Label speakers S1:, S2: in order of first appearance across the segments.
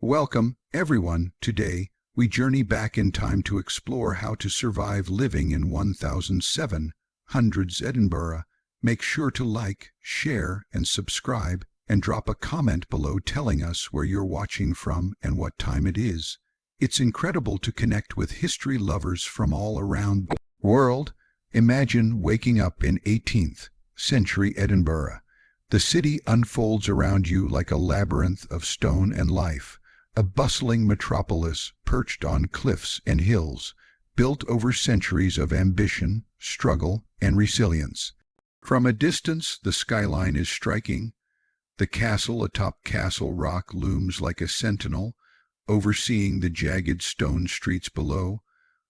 S1: Welcome, everyone. Today, we journey back in time to explore how to survive living in 1700s Edinburgh. Make sure to like, share, and subscribe, and drop a comment below telling us where you're watching from and what time it is. It's incredible to connect with history lovers from all around the world. Imagine waking up in 18th century Edinburgh. The city unfolds around you like a labyrinth of stone and life, a bustling metropolis perched on cliffs and hills, built over centuries of ambition, struggle, and resilience. From a distance, the skyline is striking. The castle atop Castle Rock looms like a sentinel, overseeing the jagged stone streets below,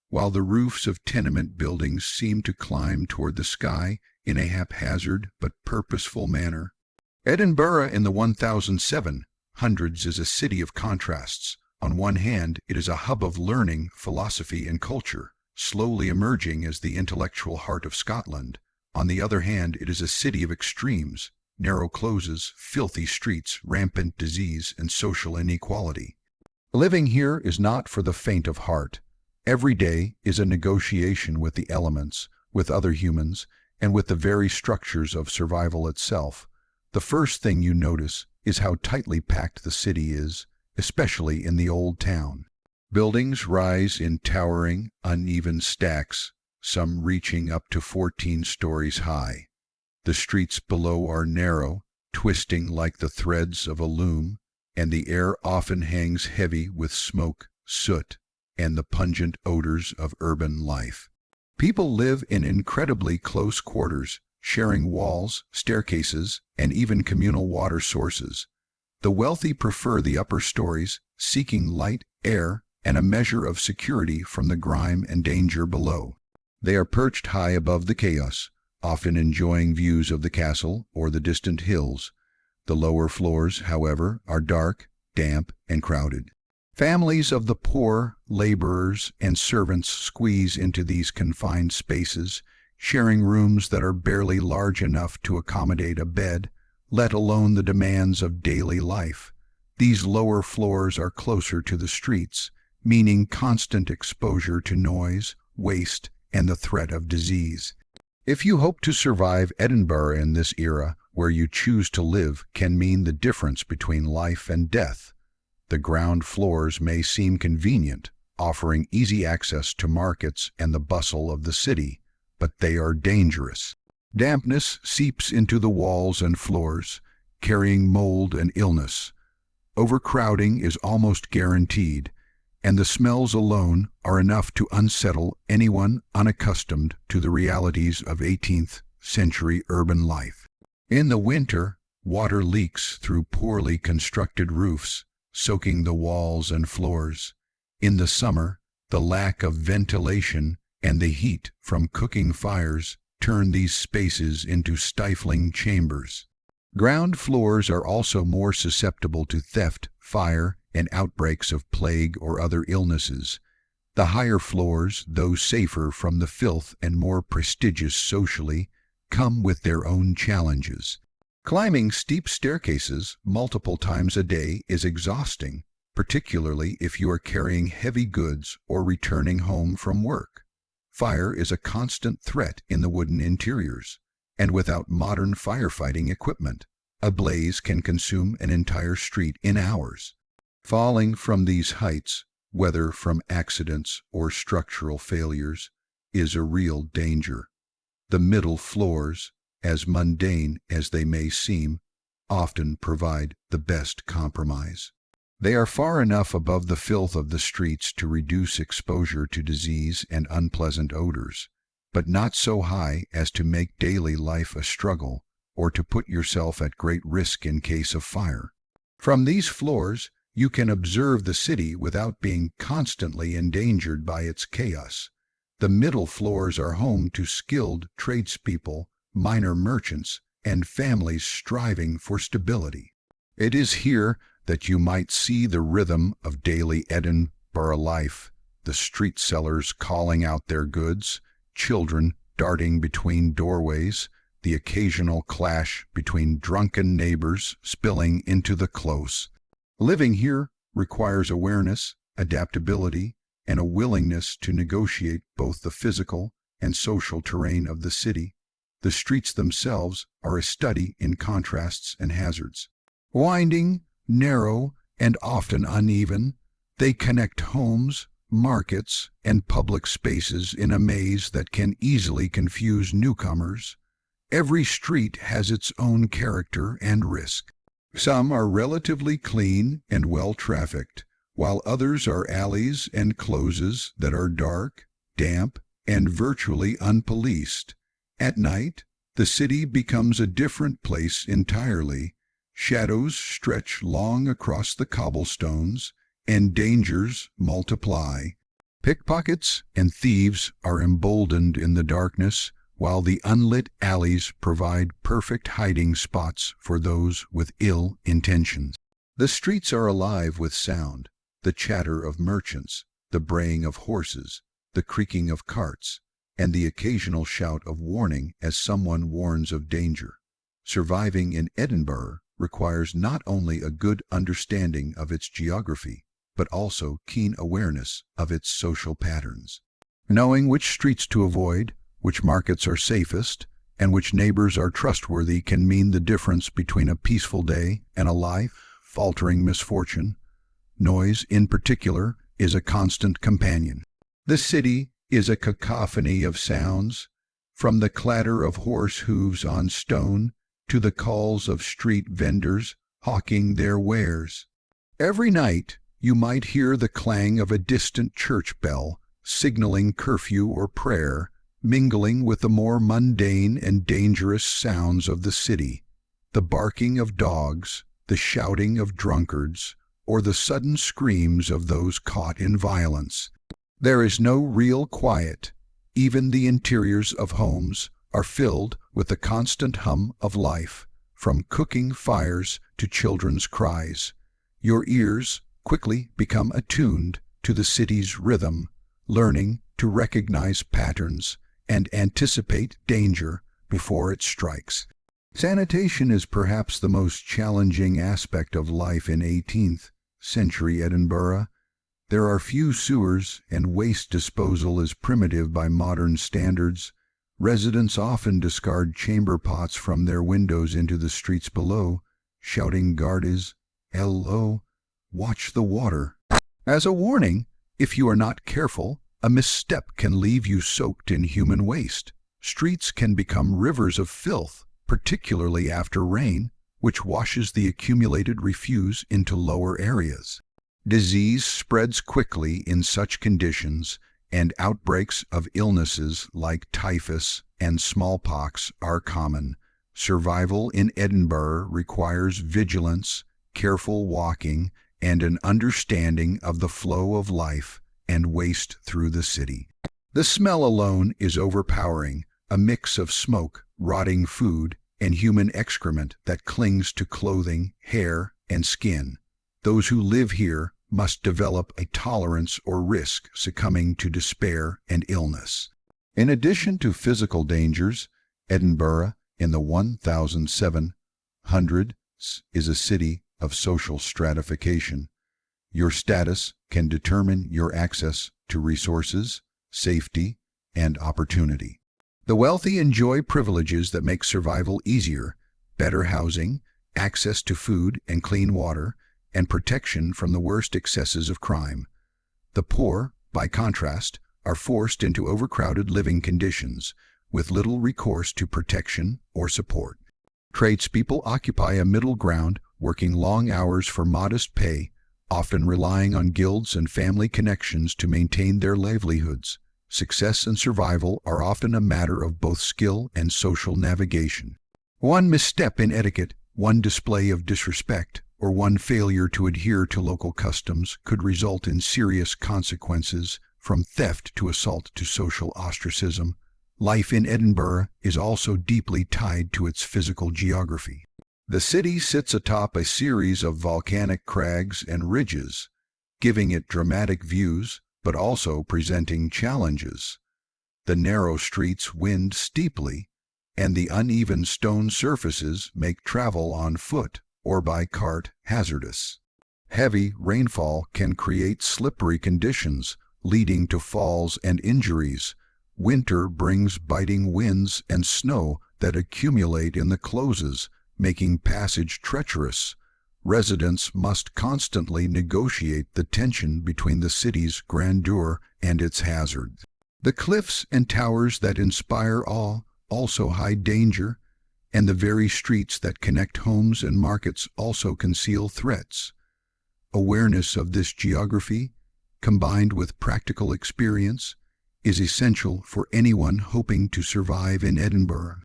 S1: while the roofs of tenement buildings seem to climb toward the sky in a haphazard but purposeful manner. Edinburgh in the 1700s is a city of contrasts. On one hand, it is a hub of learning, philosophy, and culture, slowly emerging as the intellectual heart of Scotland. On the other hand, it is a city of extremes: narrow closes, filthy streets, rampant disease, and social inequality. Living here is not for the faint of heart. Every day is a negotiation with the elements, with other humans, and with the very structures of survival itself. The first thing you notice is how tightly packed the city is, especially in the old town. Buildings rise in towering, uneven stacks, some reaching up to 14 stories high. The streets below are narrow, twisting like the threads of a loom, and the air often hangs heavy with smoke, soot, and the pungent odors of urban life. People live in incredibly close quarters, sharing walls, staircases, and even communal water sources. The wealthy prefer the upper stories, seeking light, air, and a measure of security from the grime and danger below. They are perched high above the chaos, often enjoying views of the castle or the distant hills. The lower floors, however, are dark, damp, and crowded. Families of the poor, laborers, and servants squeeze into these confined spaces, sharing rooms that are barely large enough to accommodate a bed, let alone the demands of daily life. These lower floors are closer to the streets, meaning constant exposure to noise, waste, and the threat of disease. If you hope to survive, Edinburgh in this era, where you choose to live, can mean the difference between life and death. The ground floors may seem convenient, offering easy access to markets and the bustle of the city, but they are dangerous. Dampness seeps into the walls and floors, carrying mold and illness. Overcrowding is almost guaranteed, and the smells alone are enough to unsettle anyone unaccustomed to the realities of 18th century urban life. In the winter, water leaks through poorly constructed roofs, soaking the walls and floors. In the summer, the lack of ventilation and the heat from cooking fires turn these spaces into stifling chambers. Ground floors are also more susceptible to theft, fire, and outbreaks of plague or other illnesses. The higher floors, though safer from the filth and more prestigious socially, come with their own challenges. Climbing steep staircases multiple times a day is exhausting, particularly if you are carrying heavy goods or returning home from work. Fire is a constant threat in the wooden interiors, and without modern firefighting equipment, a blaze can consume an entire street in hours. Falling from these heights, whether from accidents or structural failures, is a real danger. The middle floors, as mundane as they may seem, often provide the best compromise. They are far enough above the filth of the streets to reduce exposure to disease and unpleasant odors, but not so high as to make daily life a struggle or to put yourself at great risk in case of fire. From these floors, you can observe the city without being constantly endangered by its chaos. The middle floors are home to skilled tradespeople, minor merchants, and families striving for stability. It is here that you might see the rhythm of daily Edinburgh life, the street sellers calling out their goods, children darting between doorways, the occasional clash between drunken neighbors spilling into the close. Living here requires awareness, adaptability, and a willingness to negotiate both the physical and social terrain of the city. The streets themselves are a study in contrasts and hazards. Winding, narrow, and often uneven, they connect homes, markets, and public spaces in a maze that can easily confuse newcomers. Every street has its own character and risk. Some are relatively clean and well-trafficked, while others are alleys and closes that are dark, damp, and virtually unpoliced. At night, the city becomes a different place entirely. Shadows stretch long across the cobblestones, and dangers multiply. Pickpockets and thieves are emboldened in the darkness, while the unlit alleys provide perfect hiding spots for those with ill intentions. The streets are alive with sound, the chatter of merchants, the braying of horses, the creaking of carts, and the occasional shout of warning as someone warns of danger. Surviving in Edinburgh requires not only a good understanding of its geography, but also keen awareness of its social patterns. Knowing which streets to avoid, which markets are safest, and which neighbors are trustworthy can mean the difference between a peaceful day and a life-altering misfortune. Noise, in particular, is a constant companion. The city is a cacophony of sounds, from the clatter of horse hooves on stone to the calls of street vendors hawking their wares. Every night you might hear the clang of a distant church bell, signaling curfew or prayer, mingling with the more mundane and dangerous sounds of the city, the barking of dogs, the shouting of drunkards, or the sudden screams of those caught in violence. There is no real quiet. Even the interiors of homes are filled with the constant hum of life, from cooking fires to children's cries. Your ears quickly become attuned to the city's rhythm, learning to recognize patterns and anticipate danger before it strikes. Sanitation is perhaps the most challenging aspect of life in 18th century Edinburgh. There are few sewers, and waste disposal is primitive by modern standards. Residents often discard chamber pots from their windows into the streets below, shouting "Gardes, L.O., watch the water." As a warning, if you are not careful, a misstep can leave you soaked in human waste. Streets can become rivers of filth, particularly after rain, which washes the accumulated refuse into lower areas. Disease spreads quickly in such conditions, and outbreaks of illnesses like typhus and smallpox are common. Survival in Edinburgh requires vigilance, careful walking, and an understanding of the flow of life and waste through the city. The smell alone is overpowering, a mix of smoke, rotting food, and human excrement that clings to clothing, hair, and skin. Those who live here must develop a tolerance or risk succumbing to despair and illness. In addition to physical dangers, Edinburgh in the 1700s is a city of social stratification. Your status can determine your access to resources, safety, and opportunity. The wealthy enjoy privileges that make survival easier: better housing, access to food and clean water, and protection from the worst excesses of crime. The poor, by contrast, are forced into overcrowded living conditions, with little recourse to protection or support. Tradespeople occupy a middle ground, working long hours for modest pay, often relying on guilds and family connections to maintain their livelihoods. Success and survival are often a matter of both skill and social navigation. One misstep in etiquette, one display of disrespect, or one failure to adhere to local customs could result in serious consequences, from theft to assault to social ostracism. Life in Edinburgh is also deeply tied to its physical geography. The city sits atop a series of volcanic crags and ridges, giving it dramatic views, but also presenting challenges. The narrow streets wind steeply, and the uneven stone surfaces make travel on foot or by cart hazardous. Heavy rainfall can create slippery conditions, leading to falls and injuries. Winter brings biting winds and snow that accumulate in the closes, making passage treacherous. Residents must constantly negotiate the tension between the city's grandeur and its hazards. The cliffs and towers that inspire awe also hide danger, and the very streets that connect homes and markets also conceal threats. Awareness of this geography, combined with practical experience, is essential for anyone hoping to survive in Edinburgh.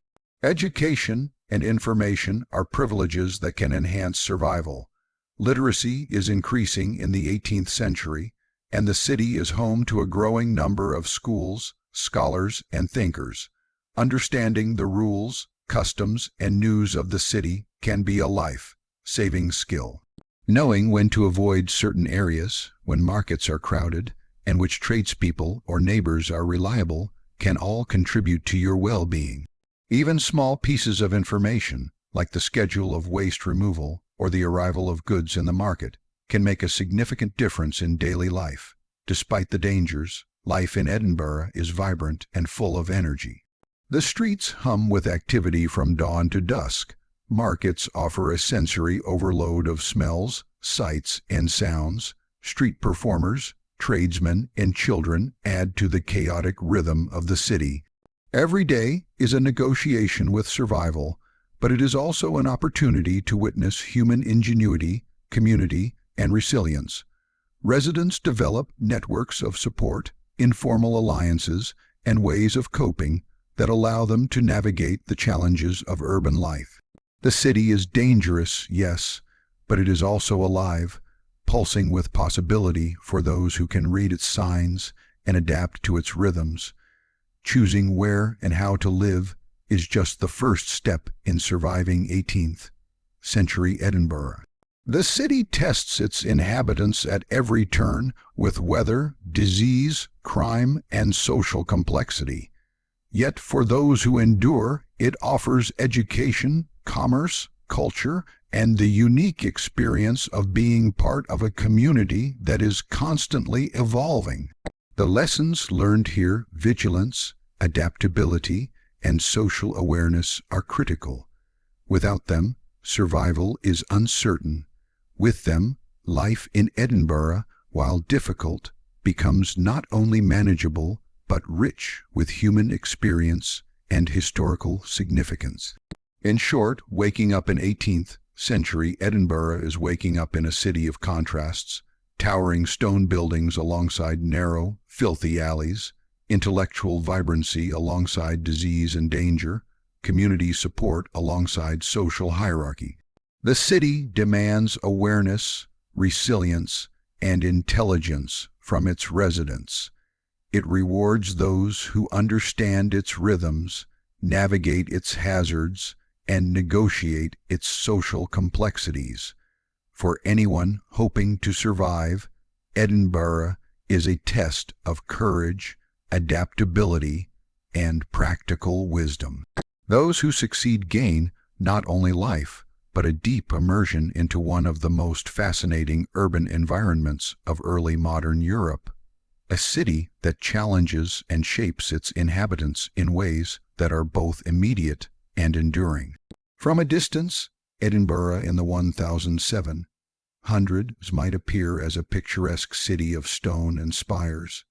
S1: Education and information are privileges that can enhance survival. Literacy is increasing in the 18th century, and the city is home to a growing number of schools, scholars, and thinkers. Understanding the rules, customs, and news of the city can be a life-saving skill. Knowing when to avoid certain areas, when markets are crowded, and which tradespeople or neighbors are reliable can all contribute to your well-being. Even small pieces of information, like the schedule of waste removal or the arrival of goods in the market, can make a significant difference in daily life. Despite the dangers, life in Edinburgh is vibrant and full of energy. The streets hum with activity from dawn to dusk. Markets offer a sensory overload of smells, sights, and sounds. Street performers, tradesmen, and children add to the chaotic rhythm of the city. Every day is a negotiation with survival, but it is also an opportunity to witness human ingenuity, community, and resilience. Residents develop networks of support, informal alliances, and ways of coping that allow them to navigate the challenges of urban life. The city is dangerous, yes, but it is also alive, pulsing with possibility for those who can read its signs and adapt to its rhythms. Choosing where and how to live is just the first step in surviving 18th century Edinburgh. The city tests its inhabitants at every turn with weather, disease, crime, and social complexity. Yet for those who endure, it offers education, commerce, culture, and the unique experience of being part of a community that is constantly evolving. The lessons learned here, vigilance, adaptability, and social awareness, are critical. Without them, survival is uncertain. With them, life in Edinburgh, while difficult, becomes not only manageable, but rich with human experience and historical significance. In short, waking up in 18th century Edinburgh is waking up in a city of contrasts, towering stone buildings alongside narrow, filthy alleys, intellectual vibrancy alongside disease and danger, community support alongside social hierarchy. The city demands awareness, resilience, and intelligence from its residents. It rewards those who understand its rhythms, navigate its hazards, and negotiate its social complexities. For anyone hoping to survive, Edinburgh is a test of courage, adaptability, and practical wisdom. Those who succeed gain not only life, but a deep immersion into one of the most fascinating urban environments of early modern Europe, a city that challenges and shapes its inhabitants in ways that are both immediate and enduring. From a distance, Edinburgh in the 1700s might appear as a picturesque city of stone and spires,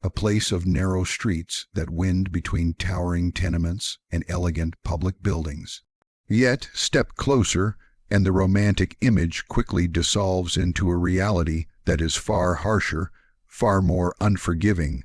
S1: a place of narrow streets that wind between towering tenements and elegant public buildings. Yet, step closer, and the romantic image quickly dissolves into a reality that is far harsher, far more unforgiving.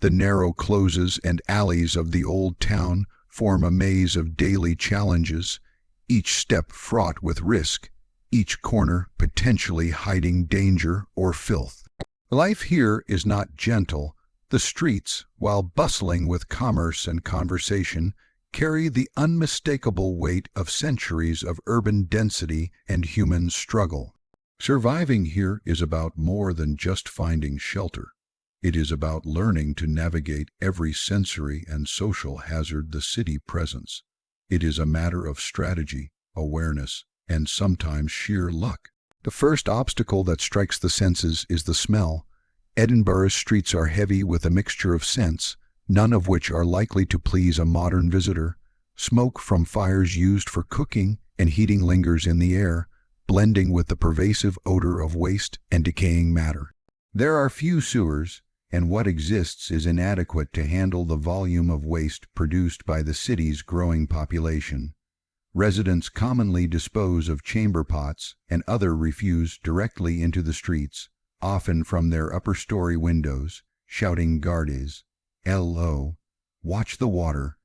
S1: The narrow closes and alleys of the old town form a maze of daily challenges, each step fraught with risk, each corner potentially hiding danger or filth. Life here is not gentle. The streets, while bustling with commerce and conversation, carry the unmistakable weight of centuries of urban density and human struggle. Surviving here is about more than just finding shelter. It is about learning to navigate every sensory and social hazard the city presents. It is a matter of strategy, awareness, and sometimes sheer luck. The first obstacle that strikes the senses is the smell. Edinburgh's streets are heavy with a mixture of scents, none of which are likely to please a modern visitor. Smoke from fires used for cooking and heating lingers in the air, blending with the pervasive odor of waste and decaying matter. There are few sewers, and what exists is inadequate to handle the volume of waste produced by the city's growing population. Residents commonly dispose of chamber pots and other refuse directly into the streets, often from their upper-story windows, shouting "Gardes, L.O., watch the water,"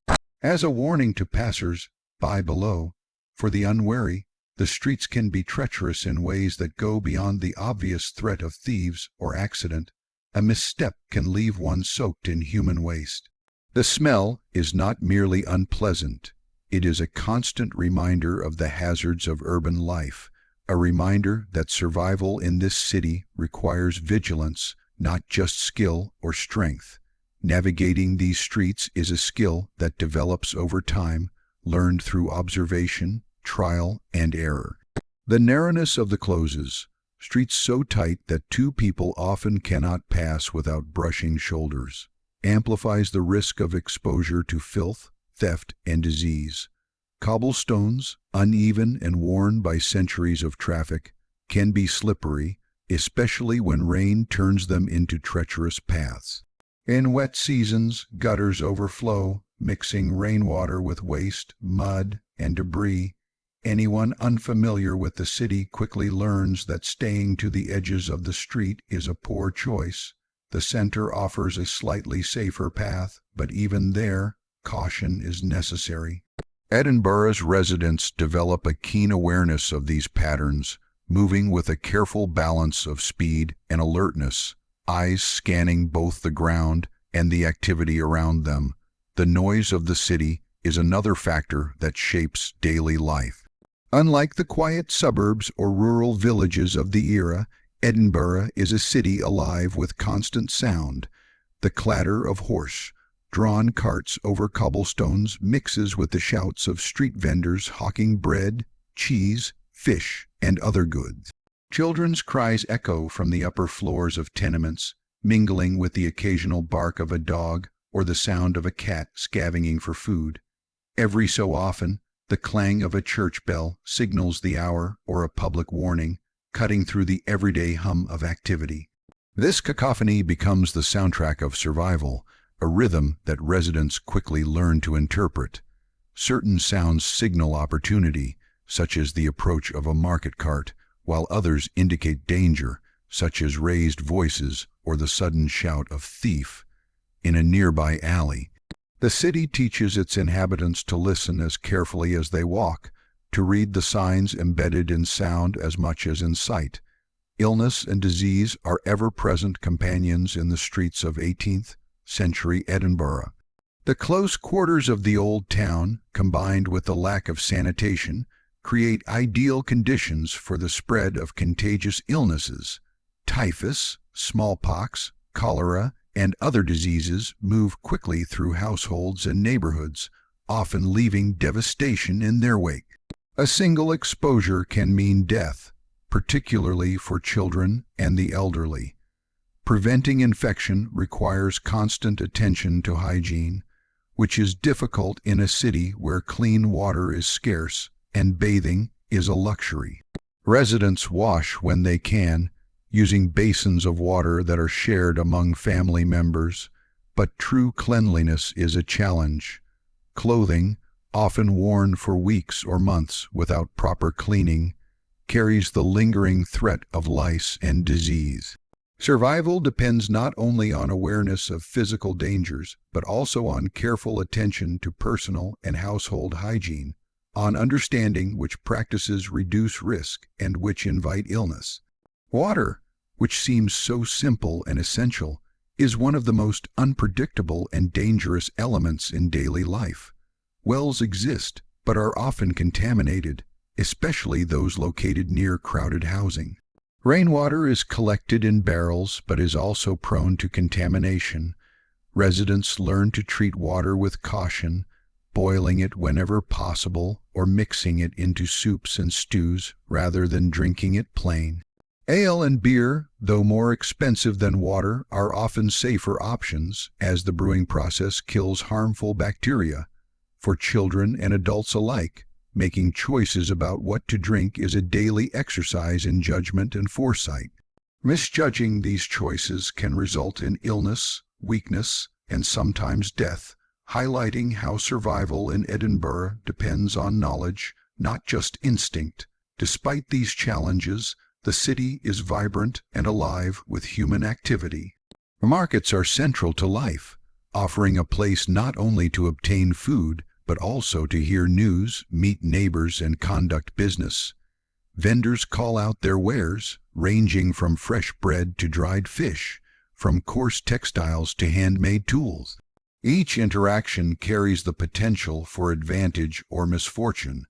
S1: as a warning to passers-by below. For the unwary, the streets can be treacherous in ways that go beyond the obvious threat of thieves or accident. A misstep can leave one soaked in human waste. The smell is not merely unpleasant. It is a constant reminder of the hazards of urban life, a reminder that survival in this city requires vigilance, not just skill or strength. Navigating these streets is a skill that develops over time, learned through observation, trial, and error. The narrowness of the closes, streets so tight that two people often cannot pass without brushing shoulders, amplifies the risk of exposure to filth, theft, and disease. Cobblestones, uneven and worn by centuries of traffic, can be slippery, especially when rain turns them into treacherous paths. In wet seasons, gutters overflow, mixing rainwater with waste, mud, and debris. Anyone unfamiliar with the city quickly learns that staying to the edges of the street is a poor choice. The center offers a slightly safer path, but even there, caution is necessary. Edinburgh's residents develop a keen awareness of these patterns, moving with a careful balance of speed and alertness, eyes scanning both the ground and the activity around them. The noise of the city is another factor that shapes daily life. Unlike the quiet suburbs or rural villages of the era, Edinburgh is a city alive with constant sound. The clatter of horse-drawn carts over cobblestones mixes with the shouts of street vendors hawking bread, cheese, fish, and other goods. Children's cries echo from the upper floors of tenements, mingling with the occasional bark of a dog or the sound of a cat scavenging for food. Every so often, the clang of a church bell signals the hour or a public warning, cutting through the everyday hum of activity. This cacophony becomes the soundtrack of survival, a rhythm that residents quickly learn to interpret. Certain sounds signal opportunity, such as the approach of a market cart, while others indicate danger, such as raised voices or the sudden shout of thief in a nearby alley. The city teaches its inhabitants to listen as carefully as they walk, to read the signs embedded in sound as much as in sight. Illness and disease are ever-present companions in the streets of 18th century Edinburgh. The close quarters of the old town, combined with the lack of sanitation, create ideal conditions for the spread of contagious illnesses. Typhus, smallpox, cholera, and other diseases move quickly through households and neighborhoods, often leaving devastation in their wake. A single exposure can mean death, particularly for children and the elderly. Preventing infection requires constant attention to hygiene, which is difficult in a city where clean water is scarce and bathing is a luxury. Residents wash when they can, using basins of water that are shared among family members, but true cleanliness is a challenge. Clothing, often worn for weeks or months without proper cleaning, carries the lingering threat of lice and disease. Survival depends not only on awareness of physical dangers, but also on careful attention to personal and household hygiene, on understanding which practices reduce risk and which invite illness. Water, which seems so simple and essential, is one of the most unpredictable and dangerous elements in daily life. Wells exist, but are often contaminated, especially those located near crowded housing. Rainwater is collected in barrels, but is also prone to contamination. Residents learn to treat water with caution, boiling it whenever possible or mixing it into soups and stews rather than drinking it plain. Ale and beer, though more expensive than water, are often safer options as the brewing process kills harmful bacteria. For children and adults alike, making choices about what to drink is a daily exercise in judgment and foresight. Misjudging these choices can result in illness, weakness, and sometimes death, highlighting how survival in Edinburgh depends on knowledge, not just instinct. Despite these challenges, the city is vibrant and alive with human activity. Markets are central to life, offering a place not only to obtain food, but also to hear news, meet neighbors, and conduct business. Vendors call out their wares, ranging from fresh bread to dried fish, from coarse textiles to handmade tools. Each interaction carries the potential for advantage or misfortune.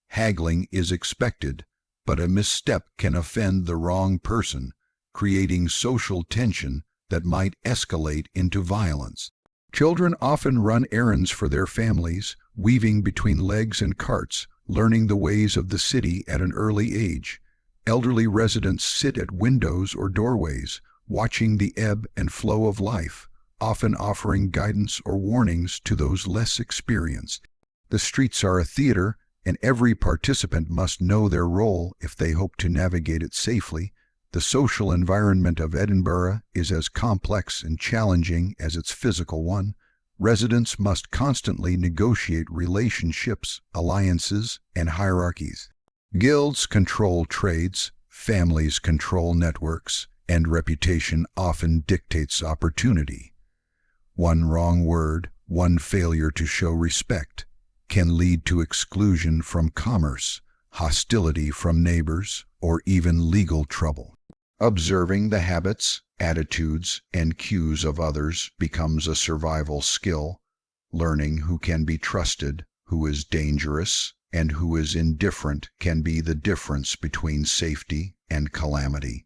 S1: Haggling is expected, but a misstep can offend the wrong person, creating social tension that might escalate into violence. Children often run errands for their families, weaving between legs and carts, learning the ways of the city at an early age. Elderly residents sit at windows or doorways, watching the ebb and flow of life, often offering guidance or warnings to those less experienced. The streets are a theater, and every participant must know their role if they hope to navigate it safely. The social environment of Edinburgh is as complex and challenging as its physical one. Residents must constantly negotiate relationships, alliances, and hierarchies. Guilds control trades, families control networks, and reputation often dictates opportunity. One wrong word, one failure to show respect, can lead to exclusion from commerce, hostility from neighbors, or even legal trouble. Observing the habits, attitudes, and cues of others becomes a survival skill. Learning who can be trusted, who is dangerous, and who is indifferent can be the difference between safety and calamity.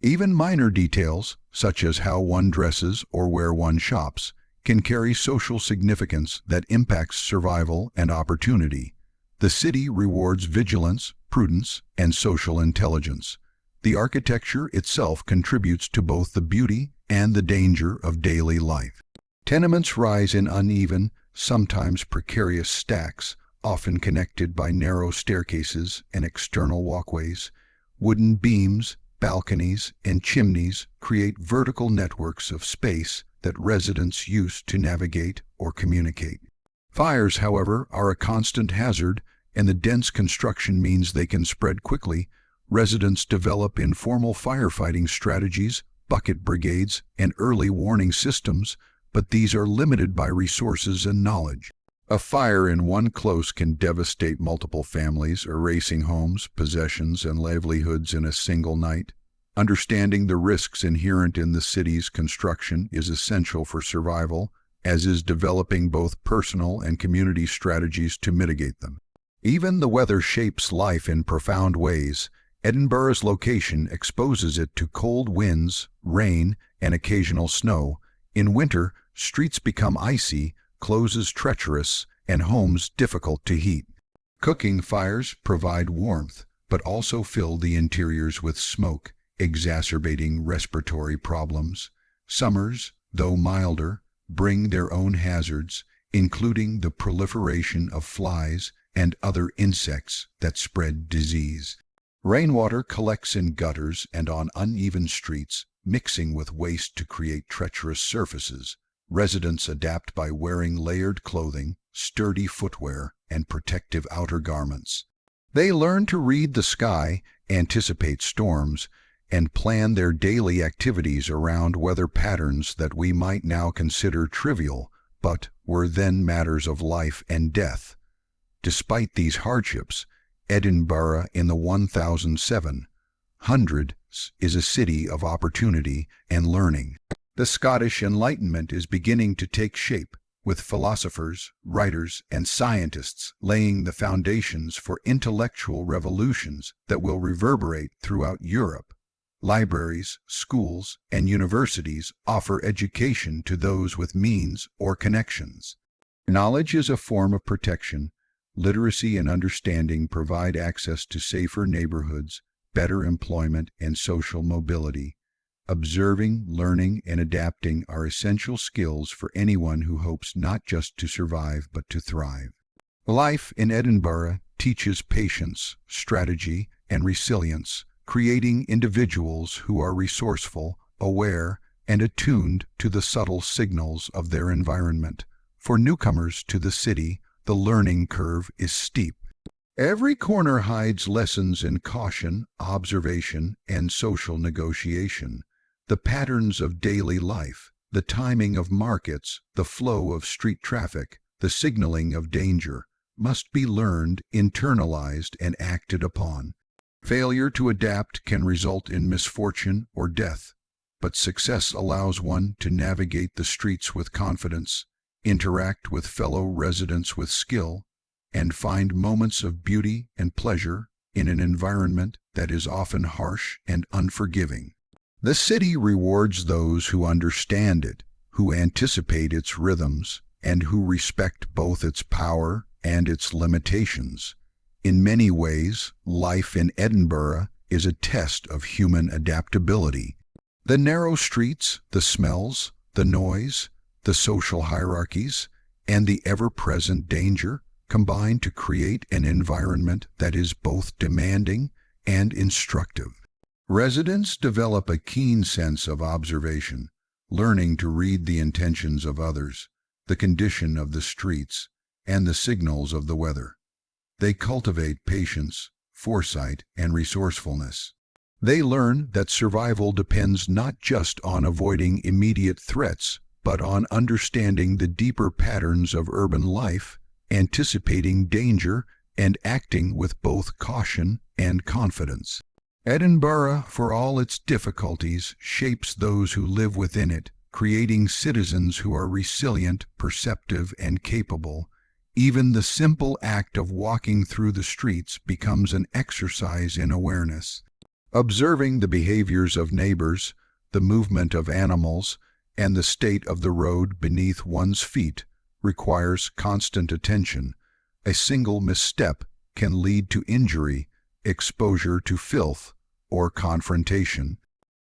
S1: Even minor details, such as how one dresses or where one shops, can carry social significance that impacts survival and opportunity. The city rewards vigilance, prudence, and social intelligence. The architecture itself contributes to both the beauty and the danger of daily life. Tenements rise in uneven, sometimes precarious stacks, often connected by narrow staircases and external walkways. Wooden beams, balconies, and chimneys create vertical networks of space that residents use to navigate or communicate. Fires, however, are a constant hazard, and the dense construction means they can spread quickly. Residents develop informal firefighting strategies, bucket brigades, and early warning systems, but these are limited by resources and knowledge. A fire in one close can devastate multiple families, erasing homes, possessions, and livelihoods in a single night. Understanding the risks inherent in the city's construction is essential for survival, as is developing both personal and community strategies to mitigate them. Even the weather shapes life in profound ways. Edinburgh's location exposes it to cold winds, rain, and occasional snow. In winter, streets become icy, closes treacherous, and homes difficult to heat. Cooking fires provide warmth, but also fill the interiors with smoke, exacerbating respiratory problems. Summers, though milder, bring their own hazards, including the proliferation of flies and other insects that spread disease. Rainwater collects in gutters and on uneven streets, mixing with waste to create treacherous surfaces. Residents adapt by wearing layered clothing, sturdy footwear, and protective outer garments. They learn to read the sky, anticipate storms, and plan their daily activities around weather patterns that we might now consider trivial, but were then matters of life and death. Despite these hardships, Edinburgh in the 1700s is a city of opportunity and learning. The Scottish Enlightenment is beginning to take shape, with philosophers, writers, and scientists laying the foundations for intellectual revolutions that will reverberate throughout Europe. Libraries, schools, and universities offer education to those with means or connections. Knowledge is a form of protection. Literacy and understanding provide access to safer neighborhoods, better employment, and social mobility. Observing, learning, and adapting are essential skills for anyone who hopes not just to survive but to thrive. Life in Edinburgh teaches patience, strategy, and resilience, creating individuals who are resourceful, aware, and attuned to the subtle signals of their environment. For newcomers to the city, the learning curve is steep. Every corner hides lessons in caution, observation, and social negotiation. The patterns of daily life, the timing of markets, the flow of street traffic, the signaling of danger, must be learned, internalized, and acted upon. Failure to adapt can result in misfortune or death, but success allows one to navigate the streets with confidence, interact with fellow residents with skill, and find moments of beauty and pleasure in an environment that is often harsh and unforgiving. The city rewards those who understand it, who anticipate its rhythms, and who respect both its power and its limitations. In many ways, life in Edinburgh is a test of human adaptability. The narrow streets, the smells, the noise, the social hierarchies, and the ever-present danger combine to create an environment that is both demanding and instructive. Residents develop a keen sense of observation, learning to read the intentions of others, the condition of the streets, and the signals of the weather. They cultivate patience, foresight, and resourcefulness. They learn that survival depends not just on avoiding immediate threats, but on understanding the deeper patterns of urban life, anticipating danger, and acting with both caution and confidence. Edinburgh, for all its difficulties, shapes those who live within it, creating citizens who are resilient, perceptive, and capable. Even the simple act of walking through the streets becomes an exercise in awareness. Observing the behaviors of neighbors, the movement of animals, and the state of the road beneath one's feet requires constant attention. A single misstep can lead to injury, exposure to filth, or confrontation.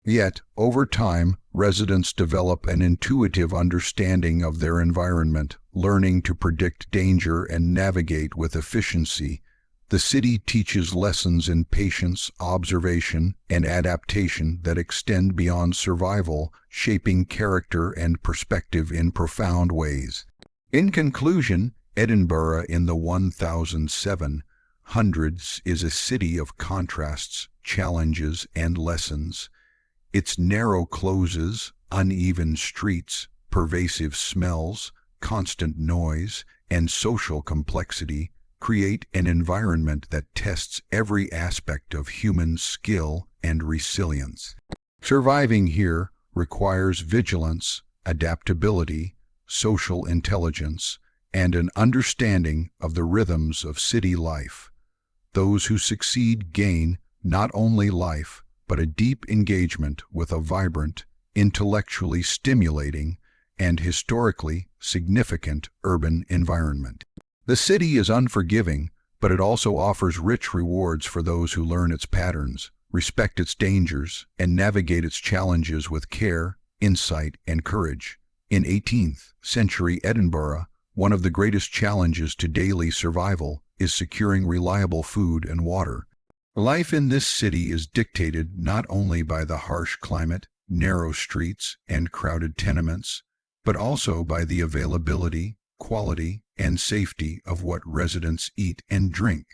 S1: Yet, over time, residents develop an intuitive understanding of their environment, learning to predict danger and navigate with efficiency. The city teaches lessons in patience, observation, and adaptation that extend beyond survival, shaping character and perspective in profound ways. In conclusion, Edinburgh in the 1700s is a city of contrasts, challenges, and lessons. Its narrow closes, uneven streets, pervasive smells, constant noise, and social complexity create an environment that tests every aspect of human skill and resilience. Surviving here requires vigilance, adaptability, social intelligence, and an understanding of the rhythms of city life. Those who succeed gain not only life, but a deep engagement with a vibrant, intellectually stimulating, and historically significant urban environment. The city is unforgiving, but it also offers rich rewards for those who learn its patterns, respect its dangers, and navigate its challenges with care, insight, and courage. In 18th century Edinburgh, one of the greatest challenges to daily survival is securing reliable food and water. Life in this city is dictated not only by the harsh climate, narrow streets, and crowded tenements, but also by the availability, quality, and safety of what residents eat and drink.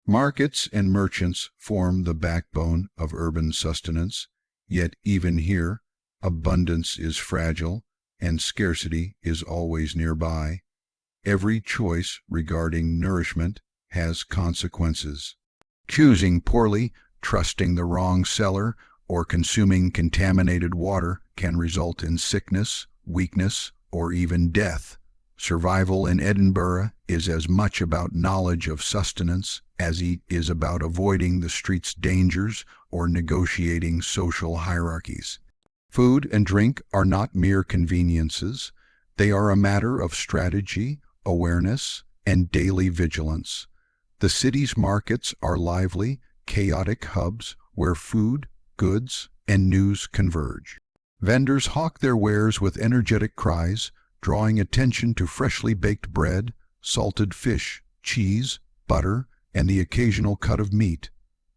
S1: Markets and merchants form the backbone of urban sustenance, yet even here, abundance is fragile and scarcity is always nearby. Every choice regarding nourishment has consequences. Choosing poorly, trusting the wrong seller, or consuming contaminated water can result in sickness, weakness, or even death. Survival in Edinburgh is as much about knowledge of sustenance as it is about avoiding the street's dangers or negotiating social hierarchies. Food and drink are not mere conveniences. They are a matter of strategy, awareness, and daily vigilance. The city's markets are lively, chaotic hubs where food, goods, and news converge. Vendors hawk their wares with energetic cries, drawing attention to freshly baked bread, salted fish, cheese, butter, and the occasional cut of meat.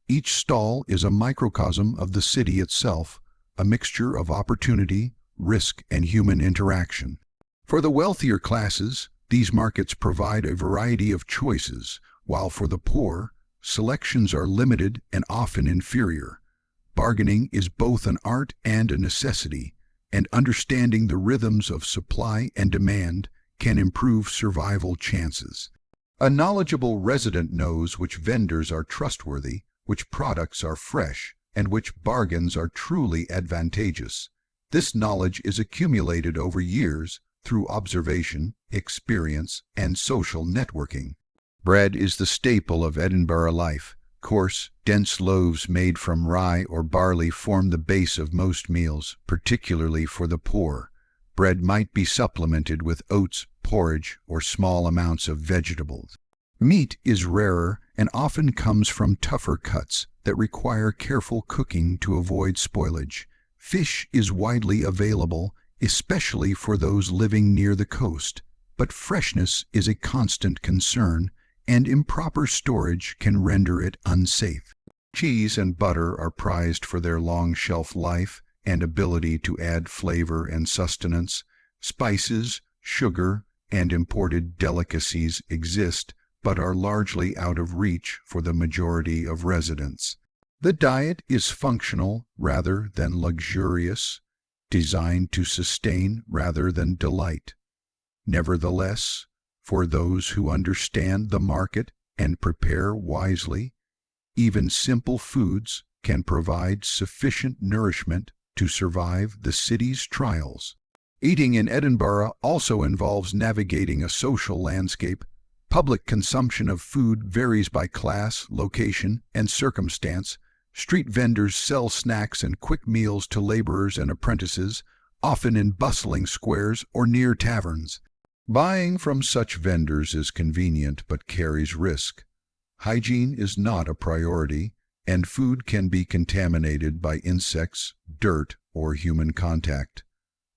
S1: Each stall is a microcosm of the city itself, a mixture of opportunity, risk, and human interaction. For the wealthier classes, these markets provide a variety of choices, while for the poor, selections are limited and often inferior. Bargaining is both an art and a necessity, and understanding the rhythms of supply and demand can improve survival chances. A knowledgeable resident knows which vendors are trustworthy, which products are fresh, and which bargains are truly advantageous. This knowledge is accumulated over years through observation, experience, and social networking. Bread is the staple of Edinburgh life. Coarse, dense loaves made from rye or barley form the base of most meals, particularly for the poor. Bread might be supplemented with oats, porridge, or small amounts of vegetables. Meat is rarer and often comes from tougher cuts that require careful cooking to avoid spoilage. Fish is widely available, especially for those living near the coast, but freshness is a constant concern, and improper storage can render it unsafe. Cheese and butter are prized for their long shelf life and ability to add flavor and sustenance. Spices, sugar, and imported delicacies exist, but are largely out of reach for the majority of residents. The diet is functional rather than luxurious, designed to sustain rather than delight. Nevertheless, for those who understand the market and prepare wisely, even simple foods can provide sufficient nourishment to survive the city's trials. Eating in Edinburgh also involves navigating a social landscape. Public consumption of food varies by class, location, and circumstance. Street vendors sell snacks and quick meals to laborers and apprentices, often in bustling squares or near taverns. Buying from such vendors is convenient but carries risk. Hygiene is not a priority, and food can be contaminated by insects, dirt, or human contact.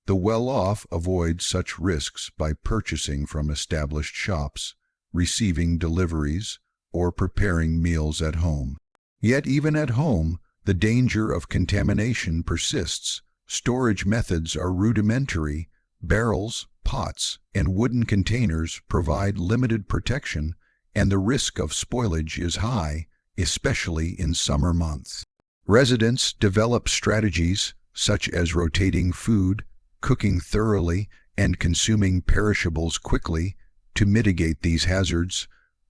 S1: The well-off avoid such risks by purchasing from established shops, receiving deliveries, or preparing meals at home. Yet even at home, the danger of contamination persists. Storage methods are rudimentary. Barrels, pots, and wooden containers provide limited protection, and the risk of spoilage is high, especially in summer months. Residents develop strategies such as rotating food, cooking thoroughly, and consuming perishables quickly to mitigate these hazards.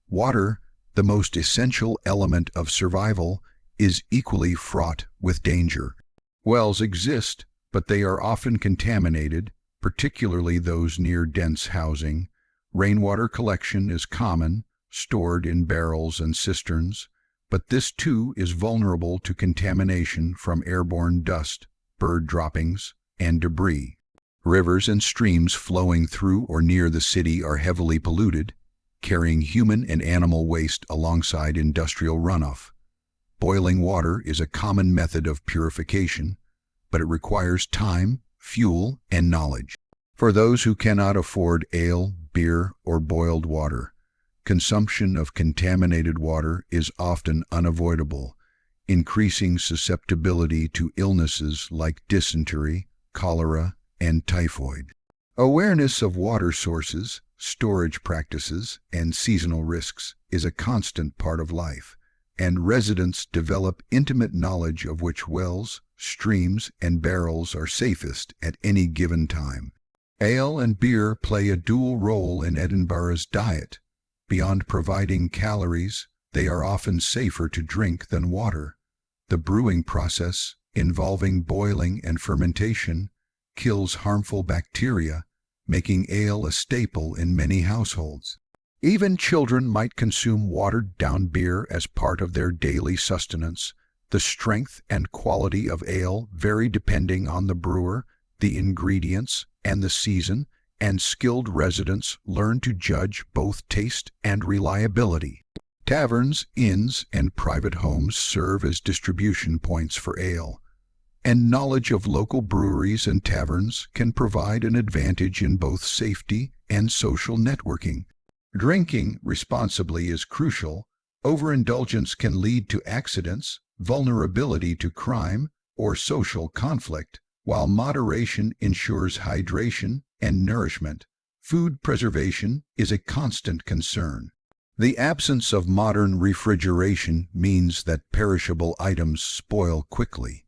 S1: Water, the most essential element of survival, is equally fraught with danger. Wells exist, but they are often contaminated, particularly those near dense housing. Rainwater collection is common, stored in barrels and cisterns, but this too is vulnerable to contamination from airborne dust, bird droppings, and debris. Rivers and streams flowing through or near the city are heavily polluted, carrying human and animal waste alongside industrial runoff. Boiling water is a common method of purification, but it requires time, fuel, and knowledge. For those who cannot afford ale, beer, or boiled water, consumption of contaminated water is often unavoidable, increasing susceptibility to illnesses like dysentery, cholera, and typhoid. Awareness of water sources, storage practices, and seasonal risks is a constant part of life, and residents develop intimate knowledge of which wells, streams, and barrels are safest at any given time. Ale and beer play a dual role in Edinburgh's diet. Beyond providing calories, they are often safer to drink than water. The brewing process, involving boiling and fermentation, kills harmful bacteria, making ale a staple in many households. Even children might consume watered-down beer as part of their daily sustenance. The strength and quality of ale vary depending on the brewer, the ingredients, and the season, and skilled residents learn to judge both taste and reliability. Taverns, inns, and private homes serve as distribution points for ale, and knowledge of local breweries and taverns can provide an advantage in both safety and social networking. Drinking responsibly is crucial. Overindulgence can lead to accidents, vulnerability to crime, or social conflict, while moderation ensures hydration and nourishment. Food preservation is a constant concern. The absence of modern refrigeration means that perishable items spoil quickly.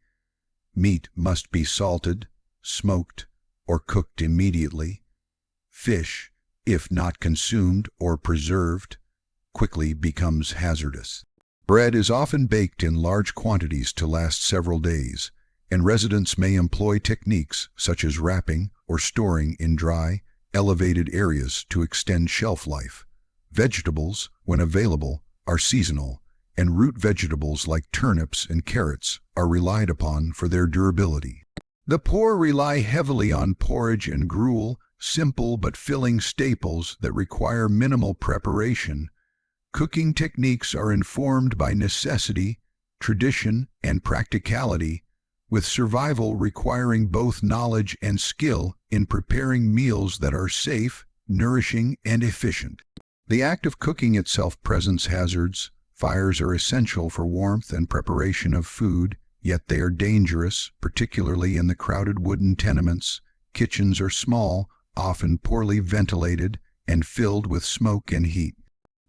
S1: Meat must be salted, smoked, or cooked immediately. Fish, if not consumed or preserved, quickly becomes hazardous. Bread is often baked in large quantities to last several days, and residents may employ techniques such as wrapping or storing in dry, elevated areas to extend shelf life. Vegetables, when available, are seasonal, and root vegetables like turnips and carrots are relied upon for their durability. The poor rely heavily on porridge and gruel, simple but filling staples that require minimal preparation. Cooking techniques are informed by necessity, tradition, and practicality, with survival requiring both knowledge and skill in preparing meals that are safe, nourishing, and efficient. The act of cooking itself presents hazards. Fires are essential for warmth and preparation of food, yet they are dangerous, particularly in the crowded wooden tenements. Kitchens are small, often poorly ventilated, and filled with smoke and heat.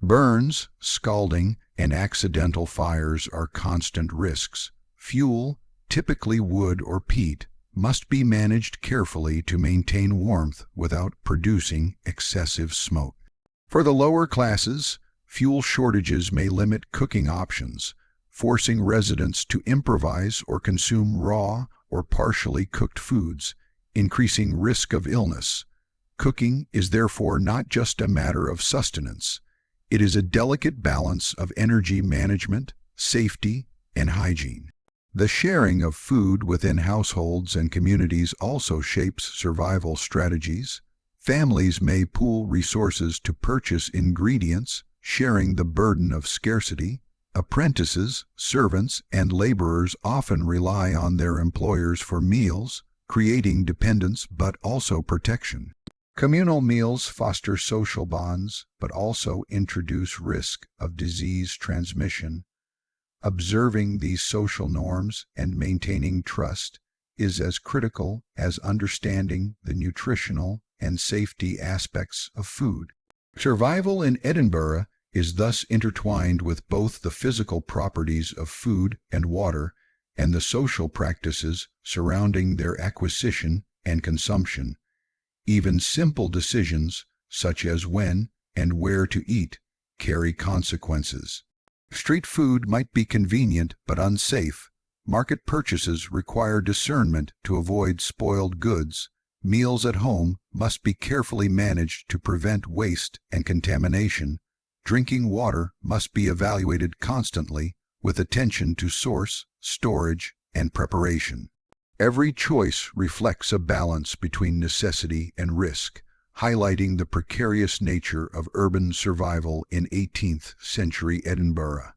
S1: Burns, scalding, and accidental fires are constant risks. Fuel, typically wood or peat, must be managed carefully to maintain warmth without producing excessive smoke. For the lower classes, fuel shortages may limit cooking options, forcing residents to improvise or consume raw or partially cooked foods, increasing risk of illness. Cooking is therefore not just a matter of sustenance. It is a delicate balance of energy management, safety, and hygiene. The sharing of food within households and communities also shapes survival strategies. Families may pool resources to purchase ingredients, sharing the burden of scarcity. Apprentices, servants, and laborers often rely on their employers for meals, creating dependence but also protection. Communal meals foster social bonds but also introduce risk of disease transmission. Observing these social norms and maintaining trust is as critical as understanding the nutritional and safety aspects of food. Survival in Edinburgh is thus intertwined with both the physical properties of food and water and the social practices surrounding their acquisition and consumption. Even simple decisions, such as when and where to eat, carry consequences. Street food might be convenient but unsafe. Market purchases require discernment to avoid spoiled goods. Meals at home must be carefully managed to prevent waste and contamination. Drinking water must be evaluated constantly with attention to source, storage, and preparation. Every choice reflects a balance between necessity and risk, highlighting the precarious nature of urban survival in 18th century Edinburgh.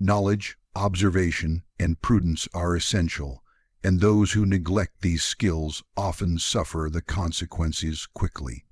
S1: Knowledge, observation, and prudence are essential, and those who neglect these skills often suffer the consequences quickly.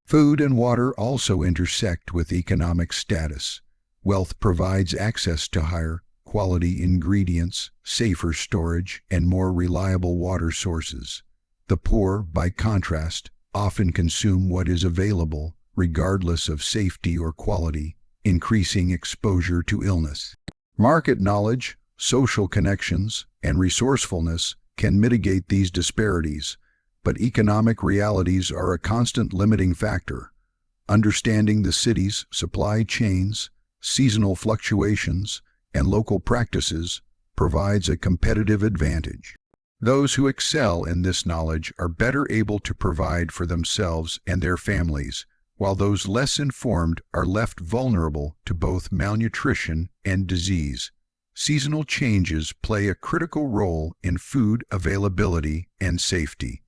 S1: Food and water also intersect with economic status. Wealth provides access to higher quality ingredients, safer storage, and more reliable water sources. The poor, by contrast, often consume what is available, regardless of safety or quality, increasing exposure to illness. Market knowledge, social connections, and resourcefulness can mitigate these disparities, but economic realities are a constant limiting factor. Understanding the city's supply chains, seasonal fluctuations, and local practices provides a competitive advantage. Those who excel in this knowledge are better able to provide for themselves and their families, while those less informed are left vulnerable to both malnutrition and disease. Seasonal changes play a critical role in food availability and safety.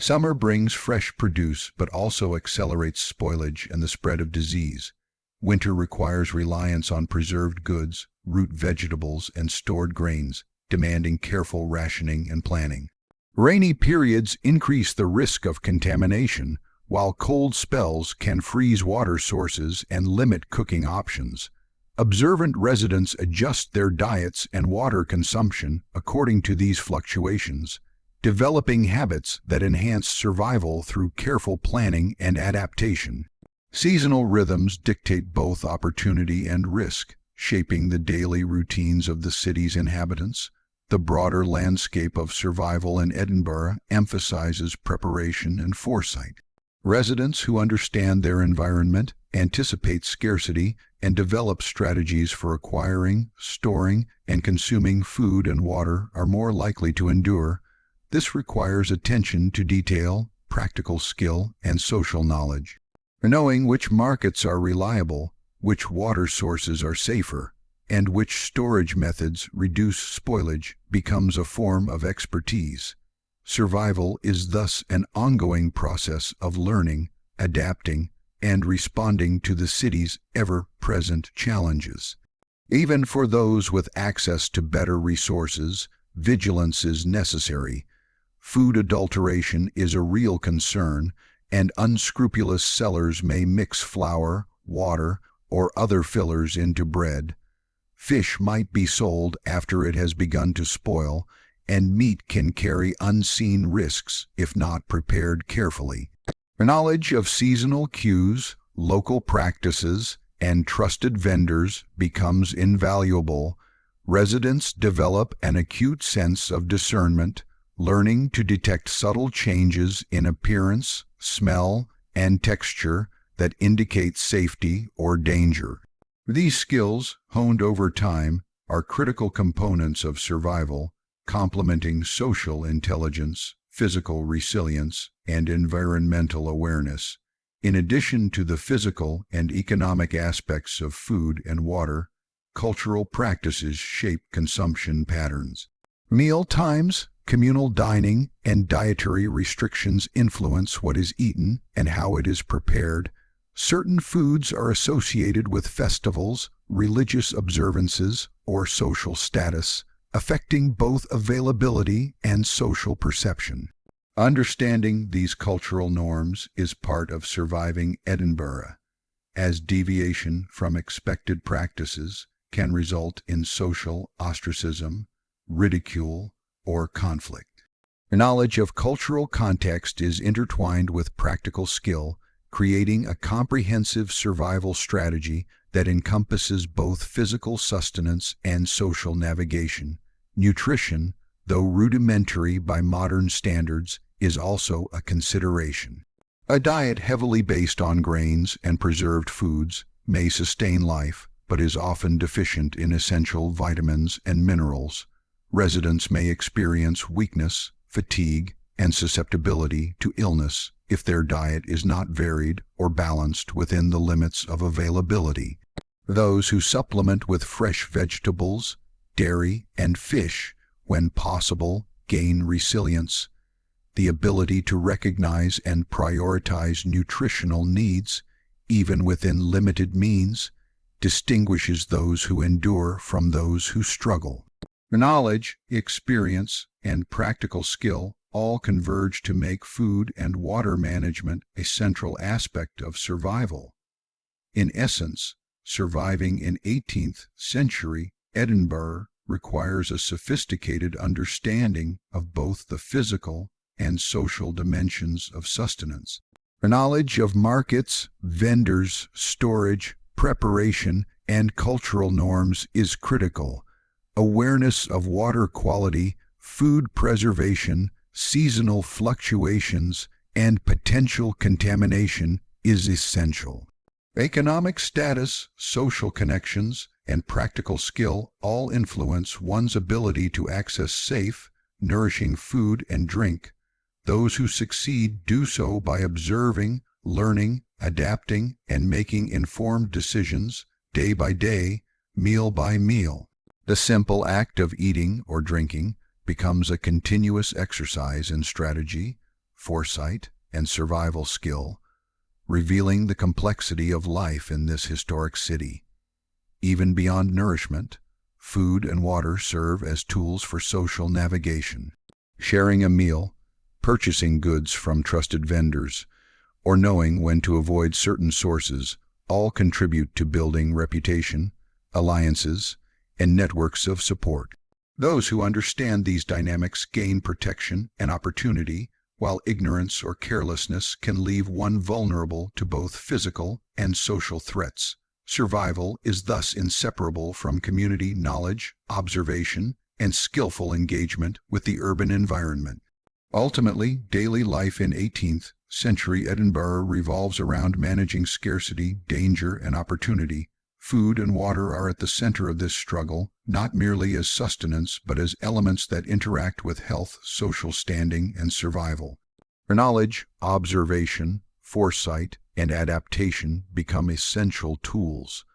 S1: Summer brings fresh produce but also accelerates spoilage and the spread of disease. Winter requires reliance on preserved goods, root vegetables, and stored grains, demanding careful rationing and planning. Rainy periods increase the risk of contamination, while cold spells can freeze water sources and limit cooking options. Observant residents adjust their diets and water consumption according to these fluctuations, developing habits that enhance survival through careful planning and adaptation. Seasonal rhythms dictate both opportunity and risk, shaping the daily routines of the city's inhabitants. The broader landscape of survival in Edinburgh emphasizes preparation and foresight. Residents who understand their environment anticipate scarcity and develop strategies for acquiring, storing, and consuming food and water are more likely to endure. This requires attention to detail, practical skill, and social knowledge. Knowing which markets are reliable, which water sources are safer, and which storage methods reduce spoilage becomes a form of expertise. Survival is thus an ongoing process of learning, adapting, and responding to the city's ever-present challenges. Even for those with access to better resources, vigilance is necessary. Food adulteration is a real concern, and unscrupulous sellers may mix flour, water, or other fillers into bread. Fish might be sold after it has begun to spoil, and meat can carry unseen risks if not prepared carefully. Knowledge of seasonal cues, local practices, and trusted vendors becomes invaluable. Residents develop an acute sense of discernment, learning to detect subtle changes in appearance, smell, and texture that indicate safety or danger. These skills, honed over time, are critical components of survival, complementing social intelligence, physical resilience, and environmental awareness. In addition to the physical and economic aspects of food and water, cultural practices shape consumption patterns. Meal times, communal dining, and dietary restrictions influence what is eaten and how it is prepared. Certain foods are associated with festivals, religious observances, or social status, affecting both availability and social perception. Understanding these cultural norms is part of surviving Edinburgh, as deviation from expected practices can result in social ostracism, ridicule, or conflict. Knowledge of cultural context is intertwined with practical skill, creating a comprehensive survival strategy that encompasses both physical sustenance and social navigation. Nutrition, though rudimentary by modern standards, is also a consideration. A diet heavily based on grains and preserved foods may sustain life, but is often deficient in essential vitamins and minerals. Residents may experience weakness, fatigue, and susceptibility to illness if their diet is not varied or balanced within the limits of availability. Those who supplement with fresh vegetables, dairy, and fish, when possible, gain resilience. The ability to recognize and prioritize nutritional needs, even within limited means, distinguishes those who endure from those who struggle. Knowledge, experience, and practical skill all converge to make food and water management a central aspect of survival. In essence, surviving in 18th century Edinburgh requires a sophisticated understanding of both the physical and social dimensions of sustenance. Knowledge of markets, vendors, storage, preparation, and cultural norms is critical. Awareness of water quality, food preservation, seasonal fluctuations, and potential contamination is essential. Economic status, social connections, and practical skill all influence one's ability to access safe, nourishing food and drink. Those who succeed do so by observing, learning, adapting, and making informed decisions day by day, meal by meal. The simple act of eating or drinking becomes a continuous exercise in strategy, foresight, and survival skill, revealing the complexity of life in this historic city. Even beyond nourishment, food and water serve as tools for social navigation. Sharing a meal, purchasing goods from trusted vendors, or knowing when to avoid certain sources all contribute to building reputation, alliances, and networks of support. Those who understand these dynamics gain protection and opportunity, while ignorance or carelessness can leave one vulnerable to both physical and social threats. Survival is thus inseparable from community knowledge, observation, and skillful engagement with the urban environment. Ultimately, daily life in 18th century Edinburgh revolves around managing scarcity, danger, and opportunity. Food and water are at the center of this struggle, not merely as sustenance, but as elements that interact with health, social standing, and survival. Knowledge, observation, foresight, and adaptation become essential tools.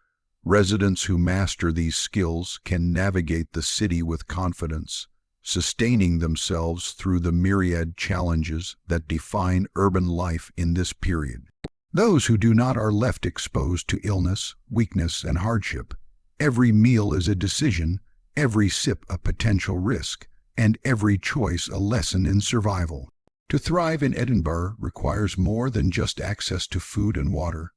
S1: Residents who master these skills can navigate the city with confidence, sustaining themselves through the myriad challenges that define urban life in this period. Those who do not are left exposed to illness, weakness, and hardship. Every meal is a decision, every sip a potential risk, and every choice a lesson in survival. To thrive in Edinburgh requires more than just access to food and water.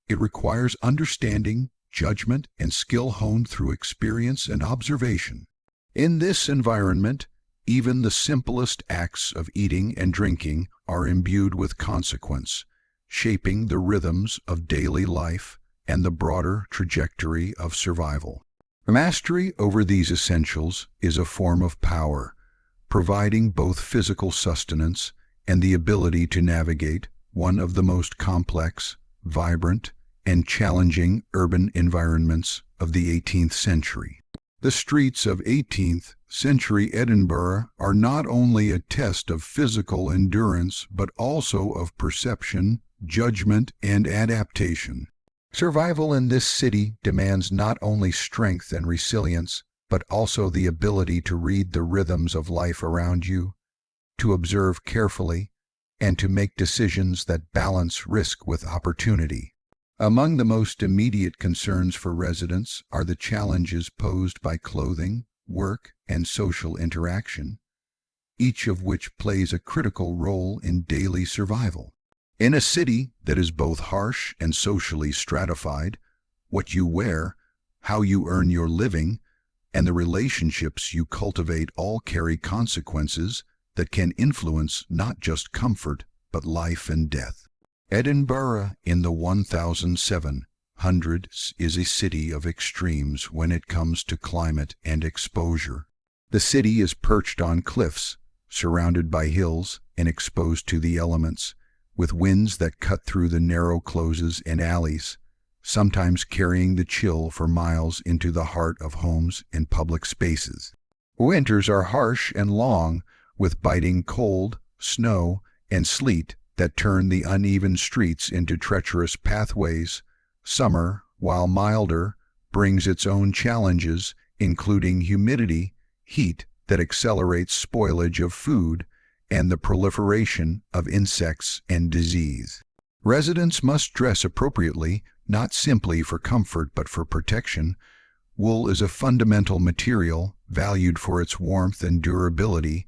S1: It requires understanding, judgment, and skill honed through experience and observation. In this environment, even the simplest acts of eating and drinking are imbued with consequence, shaping the rhythms of daily life and the broader trajectory of survival. Mastery over these essentials is a form of power, providing both physical sustenance and the ability to navigate one of the most complex, vibrant, and challenging urban environments of the 18th century. The streets of 18th century Edinburgh are not only a test of physical endurance, but also of perception, judgment, and adaptation. Survival in this city demands not only strength and resilience, but also the ability to read the rhythms of life around you, to observe carefully, and to make decisions that balance risk with opportunity. Among the most immediate concerns for residents are the challenges posed by clothing, work, and social interaction, each of which plays a critical role in daily survival. In a city that is both harsh and socially stratified, what you wear, how you earn your living, and the relationships you cultivate all carry consequences that can influence not just comfort, but life and death. Edinburgh in the 1700s is a city of extremes when it comes to climate and exposure. The city is perched on cliffs, surrounded by hills and exposed to the elements, with winds that cut through the narrow closes and alleys, sometimes carrying the chill for miles into the heart of homes and public spaces. Winters are harsh and long, with biting cold, snow, and sleet that turn the uneven streets into treacherous pathways. Summer, while milder, brings its own challenges, including humidity, heat that accelerates spoilage of food, and the proliferation of insects and disease. Residents must dress appropriately, not simply for comfort but for protection. Wool is a fundamental material, valued for its warmth and durability.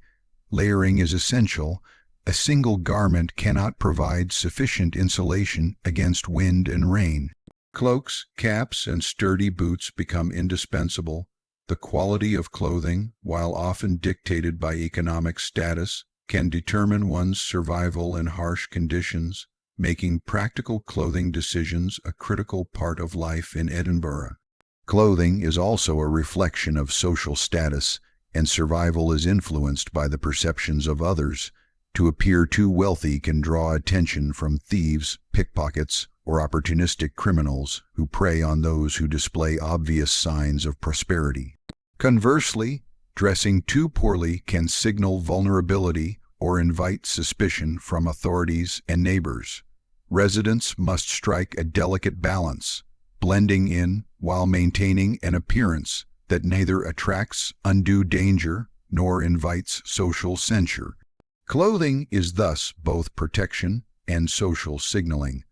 S1: Layering is essential. A single garment cannot provide sufficient insulation against wind and rain. Cloaks, caps, and sturdy boots become indispensable. The quality of clothing, while often dictated by economic status, can determine one's survival in harsh conditions, making practical clothing decisions a critical part of life in Edinburgh. Clothing is also a reflection of social status, and survival is influenced by the perceptions of others. To appear too wealthy can draw attention from thieves, pickpockets, or opportunistic criminals who prey on those who display obvious signs of prosperity. Conversely, dressing too poorly can signal vulnerability or invite suspicion from authorities and neighbors. Residents must strike a delicate balance, blending in while maintaining an appearance that neither attracts undue danger nor invites social censure. Clothing is thus both protection and social signaling,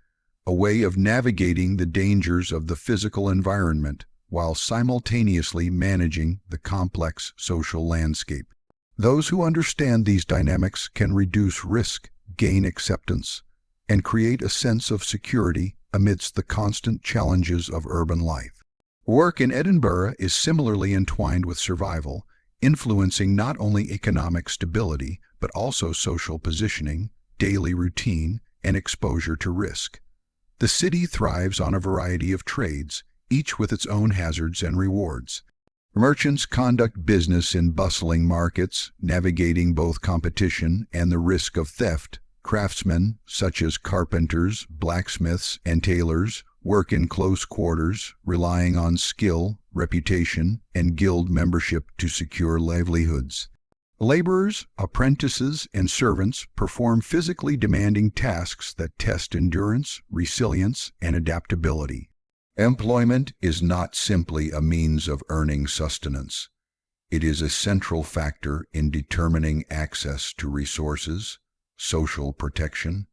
S1: a way of navigating the dangers of the physical environment while simultaneously managing the complex social landscape. Those who understand these dynamics can reduce risk, gain acceptance, and create a sense of security amidst the constant challenges of urban life. Work in Edinburgh is similarly entwined with survival, influencing not only economic stability but also social positioning, daily routine, and exposure to risk. The city thrives on a variety of trades, each with its own hazards and rewards. Merchants conduct business in bustling markets, navigating both competition and the risk of theft. Craftsmen, such as carpenters, blacksmiths, and tailors, work in close quarters, relying on skill, reputation, and guild membership to secure livelihoods. Laborers, apprentices, and servants perform physically demanding tasks that test endurance, resilience, and adaptability. Employment is not simply a means of earning sustenance. It is a central factor in determining access to resources, social protection,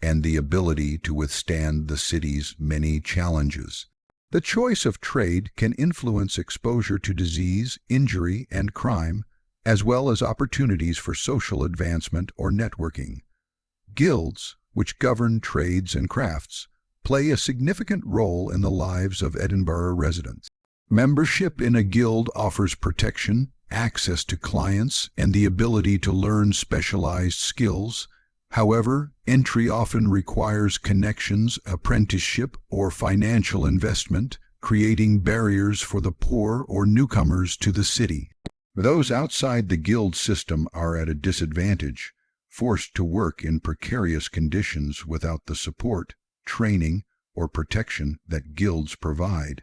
S1: and the ability to withstand the city's many challenges. The choice of trade can influence exposure to disease, injury, and crime, as well as opportunities for social advancement or networking. Guilds, which govern trades and crafts, play a significant role in the lives of Edinburgh residents. Membership in a guild offers protection, access to clients, and the ability to learn specialized skills. However, entry often requires connections, apprenticeship, or financial investment, creating barriers for the poor or newcomers to the city. Those outside the guild system are at a disadvantage, forced to work in precarious conditions without the support, training, or protection that guilds provide.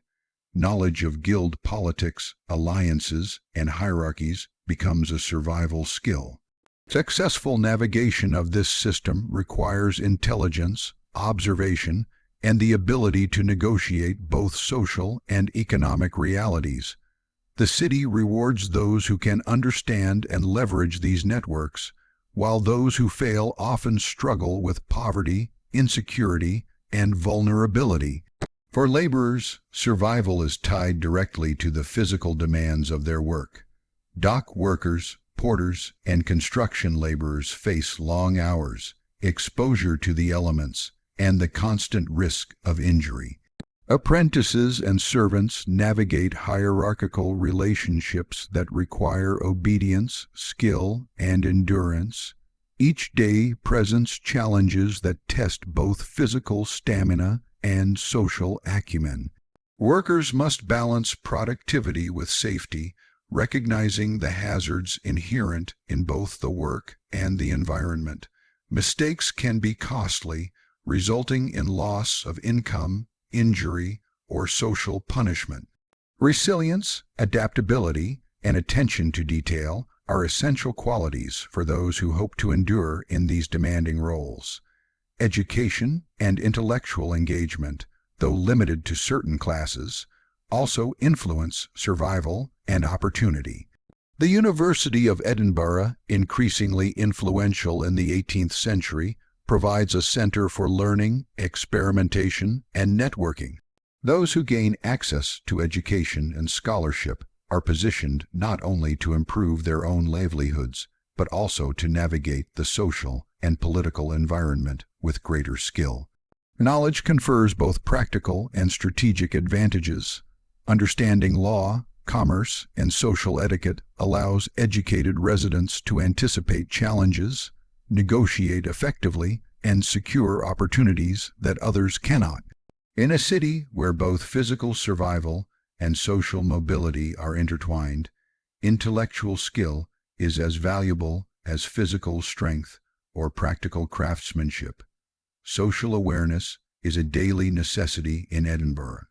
S1: Knowledge of guild politics, alliances, and hierarchies becomes a survival skill. Successful navigation of this system requires intelligence, observation, and the ability to negotiate both social and economic realities. The city rewards those who can understand and leverage these networks, while those who fail often struggle with poverty, insecurity, and vulnerability. For laborers, survival is tied directly to the physical demands of their work. Dock workers, porters, and construction laborers face long hours, exposure to the elements, and the constant risk of injury. Apprentices and servants navigate hierarchical relationships that require obedience, skill, and endurance. Each day presents challenges that test both physical stamina and social acumen. Workers must balance productivity with safety, recognizing the hazards inherent in both the work and the environment. Mistakes can be costly, resulting in loss of income, injury, or social punishment. Resilience, adaptability, and attention to detail are essential qualities for those who hope to endure in these demanding roles. Education and intellectual engagement, though limited to certain classes, also influence survival and opportunity. The University of Edinburgh, increasingly influential in the 18th century, provides a center for learning, experimentation, and networking. Those who gain access to education and scholarship are positioned not only to improve their own livelihoods, but also to navigate the social and political environment with greater skill. Knowledge confers both practical and strategic advantages. Understanding law, commerce, and social etiquette allows educated residents to anticipate challenges, negotiate effectively, and secure opportunities that others cannot. In a city where both physical survival and social mobility are intertwined, intellectual skill is as valuable as physical strength or practical craftsmanship. Social awareness is a daily necessity in Edinburgh.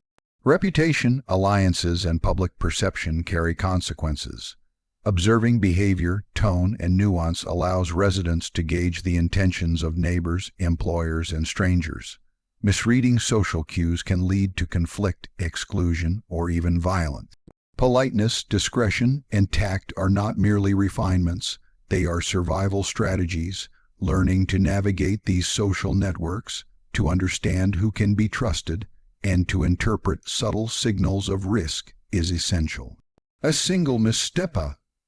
S1: Reputation, alliances, and public perception carry consequences. Observing behavior, tone, and nuance allows residents to gauge the intentions of neighbors, employers, and strangers. Misreading social cues can lead to conflict, exclusion, or even violence. Politeness, discretion, and tact are not merely refinements, They are survival strategies. Learning to navigate these social networks, to understand who can be trusted, and to interpret subtle signals of risk is essential. A single misstep,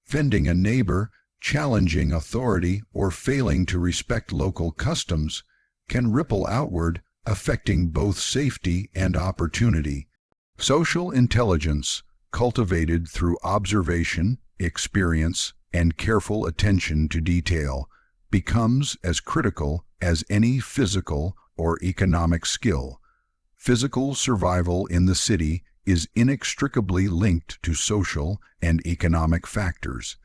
S1: offending a neighbor, challenging authority, or failing to respect local customs can ripple outward, affecting both safety and opportunity. Social intelligence, cultivated through observation, experience, and careful attention to detail, becomes as critical as any physical or economic skill. Physical survival in the city is inextricably linked to social and economic factors.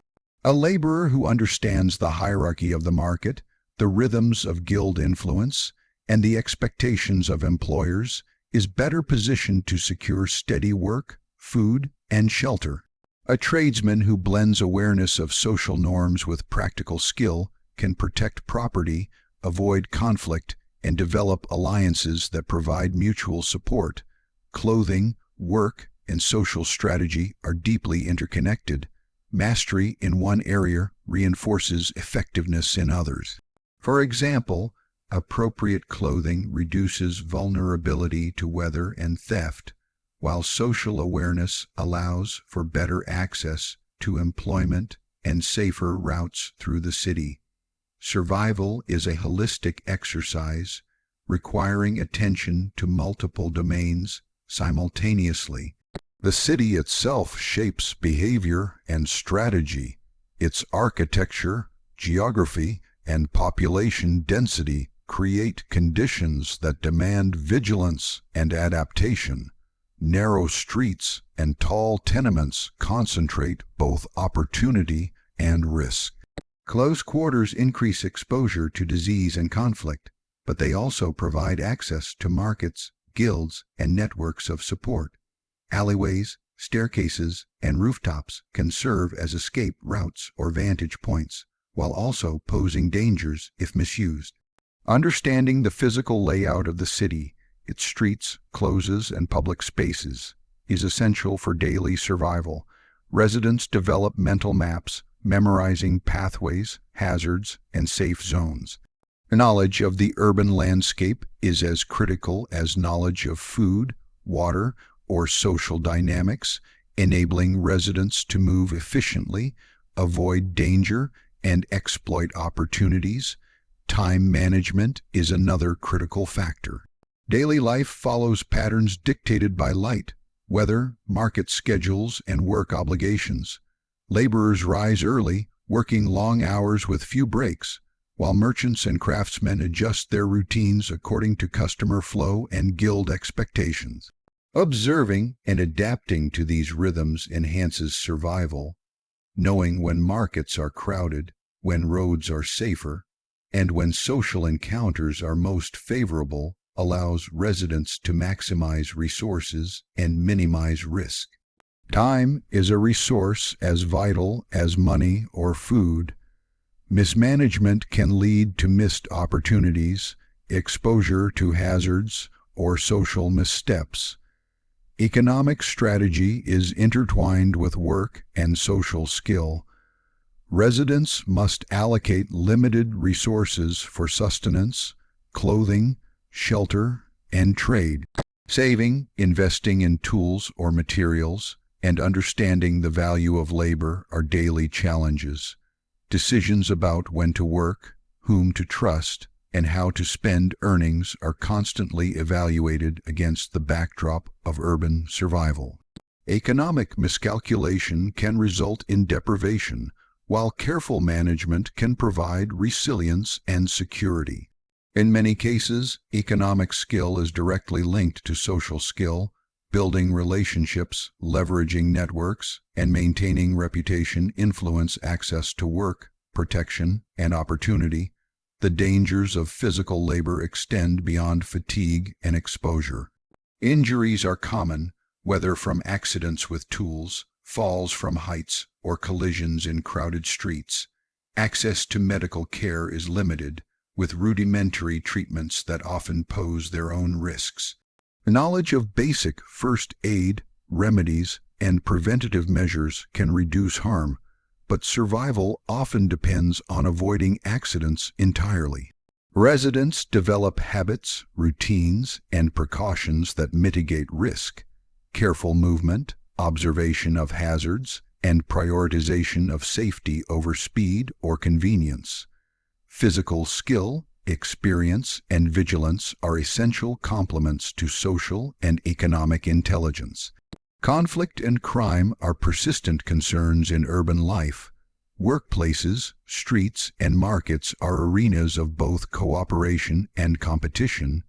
S1: A laborer who understands the hierarchy of the market, the rhythms of guild influence, and the expectations of employers is better positioned to secure steady work, food, and shelter. A tradesman who blends awareness of social norms with practical skill can protect property, avoid conflict, and develop alliances that provide mutual support. Clothing, work, and social strategy are deeply interconnected. Mastery in one area reinforces effectiveness in others. For example, appropriate clothing reduces vulnerability to weather and theft, while social awareness allows for better access to employment and safer routes through the city. Survival is a holistic exercise requiring attention to multiple domains simultaneously. The city itself shapes behavior and strategy. Its architecture, geography, and population density create conditions that demand vigilance and adaptation. Narrow streets and tall tenements concentrate both opportunity and risk. Close quarters increase exposure to disease and conflict, but they also provide access to markets, guilds, and networks of support. Alleyways, staircases, and rooftops can serve as escape routes or vantage points, while also posing dangers if misused. Understanding the physical layout of the city, its streets, closes, and public spaces, is essential for daily survival. Residents develop mental maps, memorizing pathways, hazards, and safe zones. Knowledge of the urban landscape is as critical as knowledge of food, water, or social dynamics, enabling residents to move efficiently, avoid danger, and exploit opportunities. Time management is another critical factor. Daily life follows patterns dictated by light, weather, market schedules, and work obligations. Laborers rise early, working long hours with few breaks, while merchants and craftsmen adjust their routines according to customer flow and guild expectations. Observing and adapting to these rhythms enhances survival. Knowing when markets are crowded, when roads are safer, and when social encounters are most favorable allows residents to maximize resources and minimize risk. Time is a resource as vital as money or food. Mismanagement can lead to missed opportunities, exposure to hazards, or social missteps. Economic strategy is intertwined with work and social skill. Residents must allocate limited resources for sustenance, clothing, shelter, and trade. Saving, investing in tools or materials, and understanding the value of labor are daily challenges. Decisions about when to work, whom to trust, and how to spend earnings are constantly evaluated against the backdrop of urban survival. Economic miscalculation can result in deprivation, while careful management can provide resilience and security. In many cases, economic skill is directly linked to social skill. Building relationships, leveraging networks, and maintaining reputation influence access to work, protection, and opportunity. The dangers of physical labor extend beyond fatigue and exposure. Injuries are common, whether from accidents with tools, falls from heights, or collisions in crowded streets. Access to medical care is limited, with rudimentary treatments that often pose their own risks. Knowledge of basic first aid, remedies, and preventative measures can reduce harm. but survival often depends on avoiding accidents entirely. Residents develop habits, routines, and precautions that mitigate risk. Careful movement, observation of hazards, and prioritization of safety over speed or convenience. Physical skill, experience, and vigilance are essential complements to social and economic intelligence. Conflict and crime are persistent concerns in urban life. Workplaces, streets, and markets are arenas of both cooperation and competition.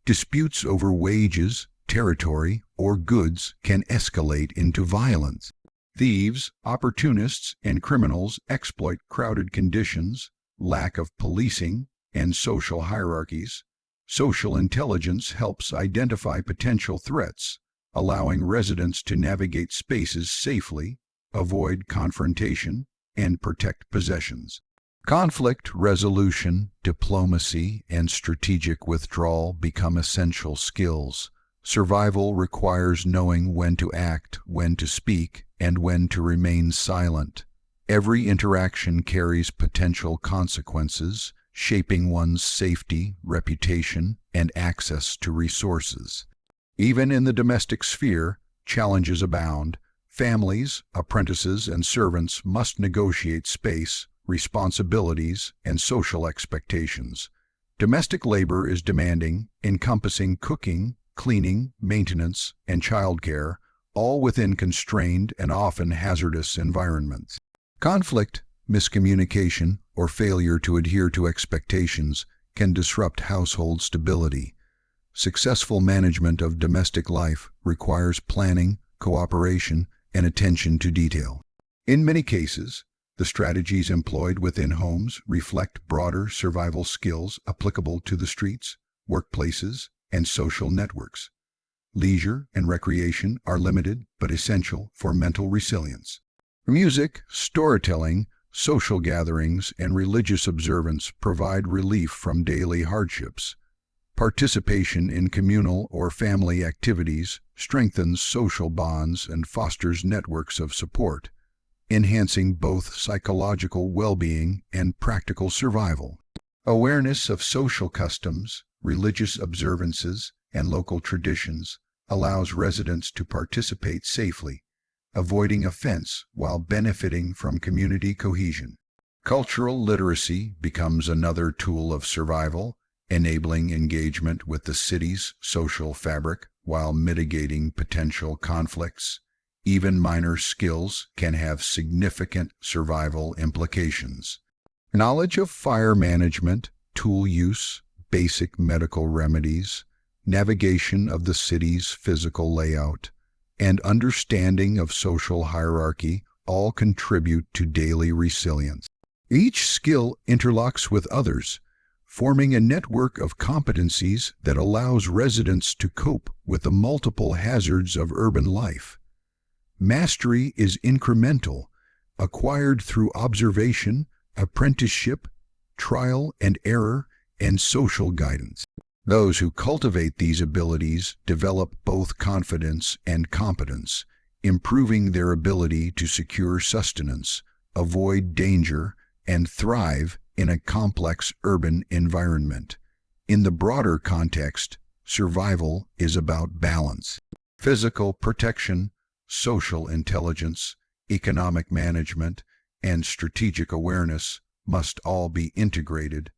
S1: Disputes over wages, territory, or goods can escalate into violence. Thieves, opportunists, and criminals exploit crowded conditions, lack of policing, and social hierarchies. Social intelligence helps identify potential threats, allowing residents to navigate spaces safely, avoid confrontation, and protect possessions. Conflict resolution, diplomacy, and strategic withdrawal become essential skills. Survival requires knowing when to act, when to speak, and when to remain silent. Every interaction carries potential consequences, shaping one's safety, reputation, and access to resources. Even in the domestic sphere, challenges abound. Families, apprentices, and servants must negotiate space, responsibilities, and social expectations. Domestic labor is demanding, encompassing cooking, cleaning, maintenance, and childcare, all within constrained and often hazardous environments. Conflict, miscommunication, or failure to adhere to expectations can disrupt household stability. Successful management of domestic life requires planning, cooperation, and attention to detail. In many cases, the strategies employed within homes reflect broader survival skills applicable to the streets, workplaces, and social networks. Leisure and recreation are limited but essential for mental resilience. Music, storytelling, social gatherings, and religious observance provide relief from daily hardships. Participation in communal or family activities strengthens social bonds and fosters networks of support, enhancing both psychological well-being and practical survival. Awareness of social customs, religious observances, and local traditions allows residents to participate safely, avoiding offense while benefiting from community cohesion. Cultural literacy becomes another tool of survival, enabling engagement with the city's social fabric while mitigating potential conflicts. Even minor skills can have significant survival implications. Knowledge of fire management, tool use, basic medical remedies, navigation of the city's physical layout, and understanding of social hierarchy all contribute to daily resilience. Each skill interlocks with others, forming a network of competencies that allows residents to cope with the multiple hazards of urban life. Mastery is incremental, acquired through observation, apprenticeship, trial and error, and social guidance. Those who cultivate these abilities develop both confidence and competence, improving their ability to secure sustenance, avoid danger, and thrive in a complex urban environment. In the broader context, survival is about balance. Physical protection, social intelligence, economic management, and strategic awareness must all be integrated.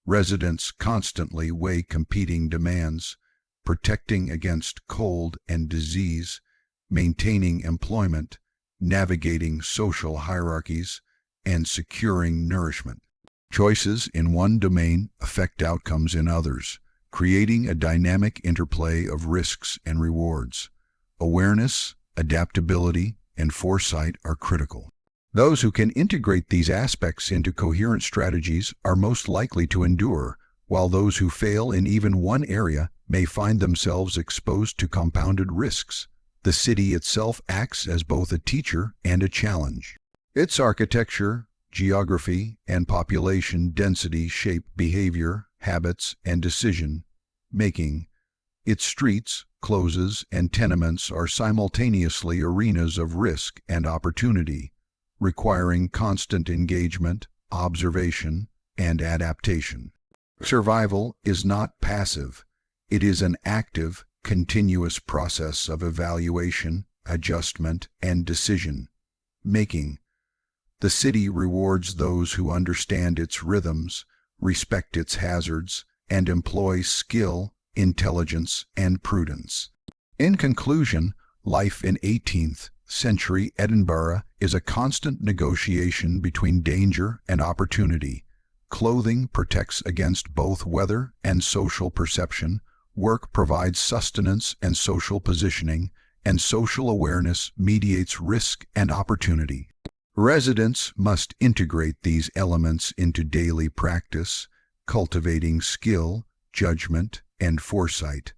S1: Residents constantly weigh competing demands, protecting against cold and disease, maintaining employment, navigating social hierarchies, and securing nourishment. Choices in one domain affect outcomes in others, creating a dynamic interplay of risks and rewards. Awareness, adaptability, and foresight are critical. Those who can integrate these aspects into coherent strategies are most likely to endure, while those who fail in even one area may find themselves exposed to compounded risks. The city itself acts as both a teacher and a challenge. Its architecture, geography, and population density shape behavior, habits, and decision-making. Its streets, closes, and tenements are simultaneously arenas of risk and opportunity. requiring constant engagement, observation, and adaptation. Survival is not passive. It is an active, continuous process of evaluation, adjustment, and decision-making. The city rewards those who understand its rhythms, respect its hazards, and employ skill, intelligence, and prudence. In conclusion, life in 18th century Edinburgh is a constant negotiation between danger and opportunity. Clothing protects against both weather and social perception, work provides sustenance and social positioning, and social awareness mediates risk and opportunity. Residents must integrate these elements into daily practice, cultivating skill, judgment, and foresight.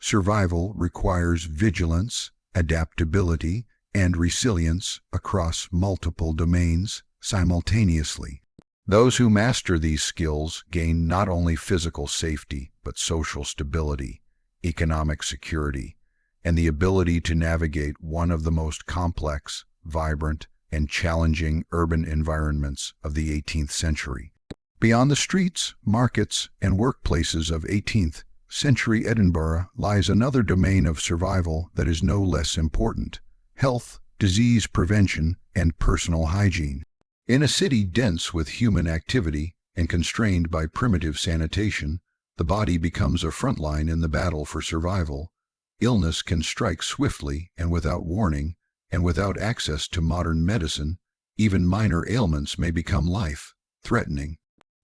S1: Survival requires vigilance, adaptability, and resilience across multiple domains simultaneously. Those who master these skills gain not only physical safety, but social stability, economic security, and the ability to navigate one of the most complex, vibrant, and challenging urban environments of the 18th century. Beyond the streets, markets, and workplaces of 18th century Edinburgh lies another domain of survival that is no less important: health, disease prevention, and personal hygiene. In a city dense with human activity and constrained by primitive sanitation, the body becomes a front line in the battle for survival. Illness can strike swiftly and without warning, and without access to modern medicine, even minor ailments may become life-threatening.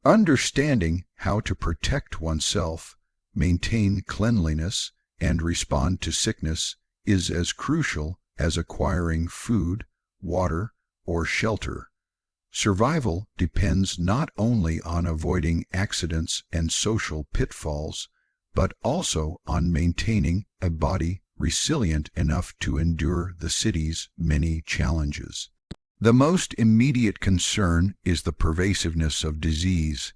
S1: Understanding how to protect oneself, maintain cleanliness, and respond to sickness is as crucial as acquiring food, water, or shelter. Survival depends not only on avoiding accidents and social pitfalls, but also on maintaining a body resilient enough to endure the city's many challenges. The most immediate concern is the pervasiveness of disease.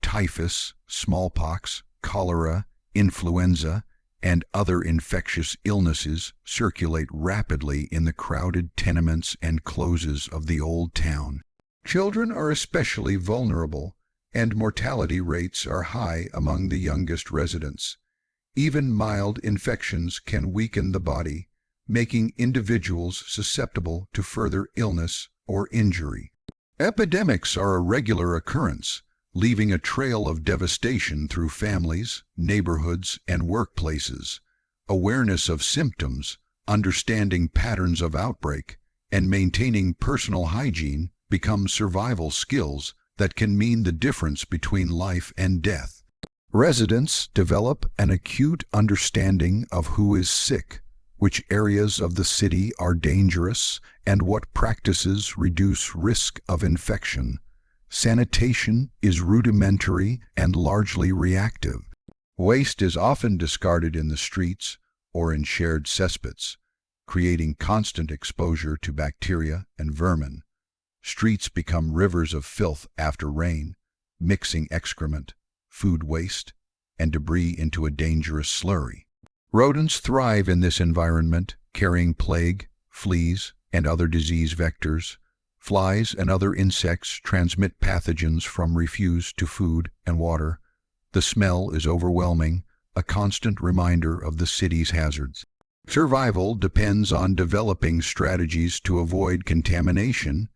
S1: Typhus, smallpox, cholera, influenza, and other infectious illnesses circulate rapidly in the crowded tenements and closes of the old town. Children are especially vulnerable, and mortality rates are high among the youngest residents. Even mild infections can weaken the body, making individuals susceptible to further illness or injury. Epidemics are a regular occurrence, leaving a trail of devastation through families, neighborhoods, and workplaces. Awareness of symptoms, understanding patterns of outbreak, and maintaining personal hygiene become survival skills that can mean the difference between life and death. Residents develop an acute understanding of who is sick, which areas of the city are dangerous, and what practices reduce risk of infection. Sanitation is rudimentary and largely reactive. Waste is often discarded in the streets or in shared cesspits, creating constant exposure to bacteria and vermin. Streets become rivers of filth after rain, mixing excrement, food waste, and debris into a dangerous slurry. Rodents thrive in this environment, carrying plague, fleas, and other disease vectors. Flies and other insects transmit pathogens from refuse to food and water. The smell is overwhelming, a constant reminder of the city's hazards. Survival depends on developing strategies to avoid contamination,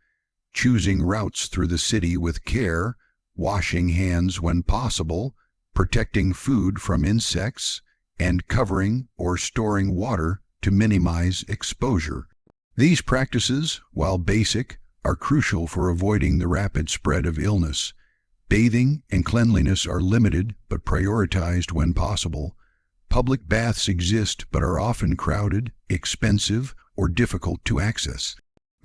S1: choosing routes through the city with care, washing hands when possible, protecting food from insects, and covering or storing water to minimize exposure. These practices, while basic, are crucial for avoiding the rapid spread of illness. Bathing and cleanliness are limited but prioritized when possible. Public baths exist but are often crowded, expensive, or difficult to access.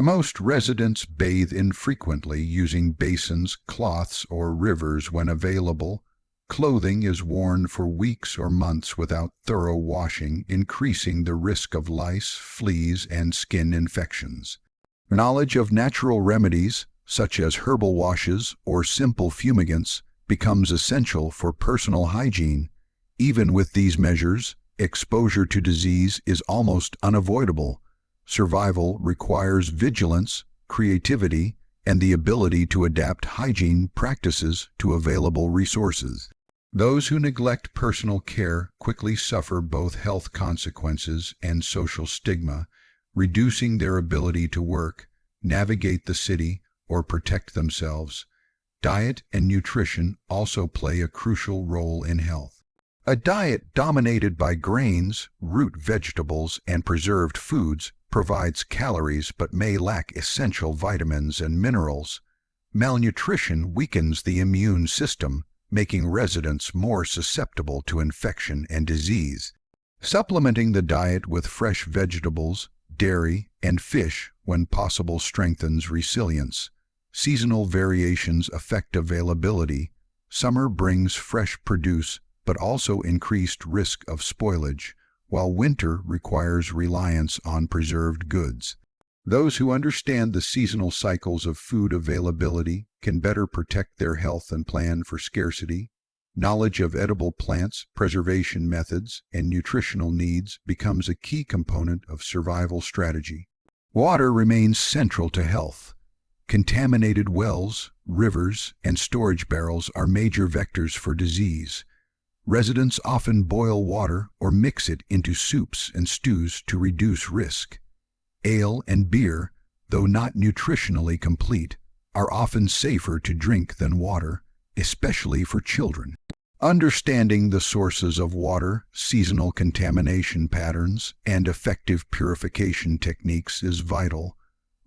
S1: Most residents bathe infrequently using basins, cloths, or rivers when available. Clothing is worn for weeks or months without thorough washing, increasing the risk of lice, fleas, and skin infections. Knowledge of natural remedies, such as herbal washes or simple fumigants, becomes essential for personal hygiene. Even with these measures, exposure to disease is almost unavoidable. Survival requires vigilance, creativity, and the ability to adapt hygiene practices to available resources. Those who neglect personal care quickly suffer both health consequences and social stigma, reducing their ability to work, navigate the city, or protect themselves. Diet and nutrition also play a crucial role in health. A diet dominated by grains, root vegetables, and preserved foods provides calories but may lack essential vitamins and minerals. Malnutrition weakens the immune system, making residents more susceptible to infection and disease. Supplementing the diet with fresh vegetables, dairy, and fish when possible strengthens resilience. Seasonal variations affect availability. Summer brings fresh produce but also increased risk of spoilage, while winter requires reliance on preserved goods. Those who understand the seasonal cycles of food availability can better protect their health and plan for scarcity. Knowledge of edible plants, preservation methods, and nutritional needs becomes a key component of survival strategy. Water remains central to health. Contaminated wells, rivers, and storage barrels are major vectors for disease. Residents often boil water or mix it into soups and stews to reduce risk. Ale and beer, though not nutritionally complete, are often safer to drink than water, especially for children. Understanding the sources of water, seasonal contamination patterns, and effective purification techniques is vital.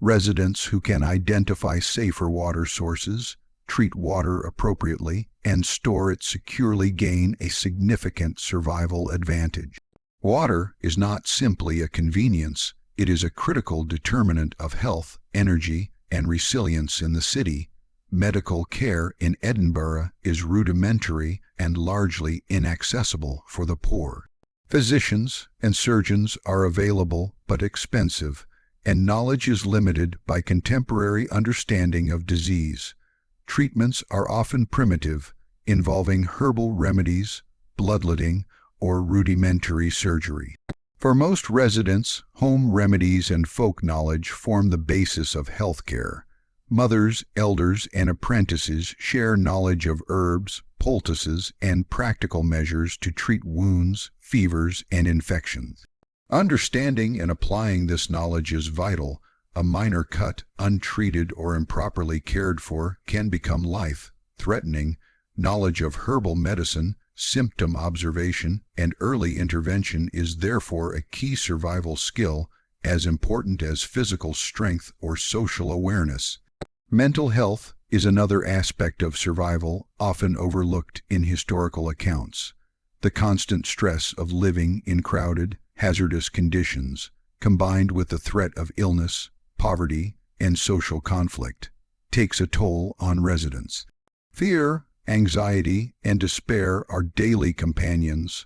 S1: Residents who can identify safer water sources, treat water appropriately, and store it securely gain a significant survival advantage. Water is not simply a convenience, it is a critical determinant of health, energy, and resilience in the city. Medical care in Edinburgh is rudimentary and largely inaccessible for the poor. Physicians and surgeons are available but expensive, and knowledge is limited by contemporary understanding of disease. Treatments are often primitive, involving herbal remedies, bloodletting, or rudimentary surgery. For most residents, home remedies and folk knowledge form the basis of healthcare. Mothers, elders, and apprentices share knowledge of herbs, poultices, and practical measures to treat wounds, fevers, and infections. Understanding and applying this knowledge is vital. A minor cut, untreated or improperly cared for, can become life-threatening. Knowledge of herbal medicine, symptom observation, and early intervention is therefore a key survival skill, as important as physical strength or social awareness. Mental health is another aspect of survival often overlooked in historical accounts. The constant stress of living in crowded, hazardous conditions, combined with the threat of illness, poverty, and social conflict, takes a toll on residents. Fear, anxiety, and despair are daily companions.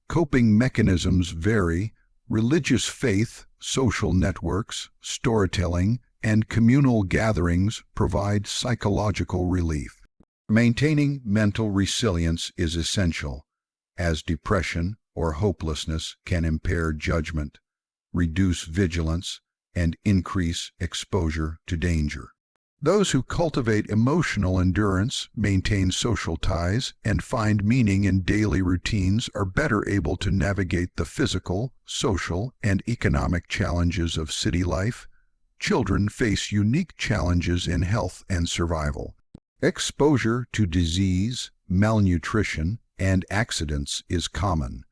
S1: Coping mechanisms vary. Religious faith, social networks, storytelling, and communal gatherings provide psychological relief. Maintaining mental resilience is essential, as depression or hopelessness can impair judgment, reduce vigilance, and increase exposure to danger. Those who cultivate emotional endurance, maintain social ties, and find meaning in daily routines are better able to navigate the physical, social, and economic challenges of city life. Children face unique challenges in health and survival. Exposure to disease, malnutrition, and accidents is common.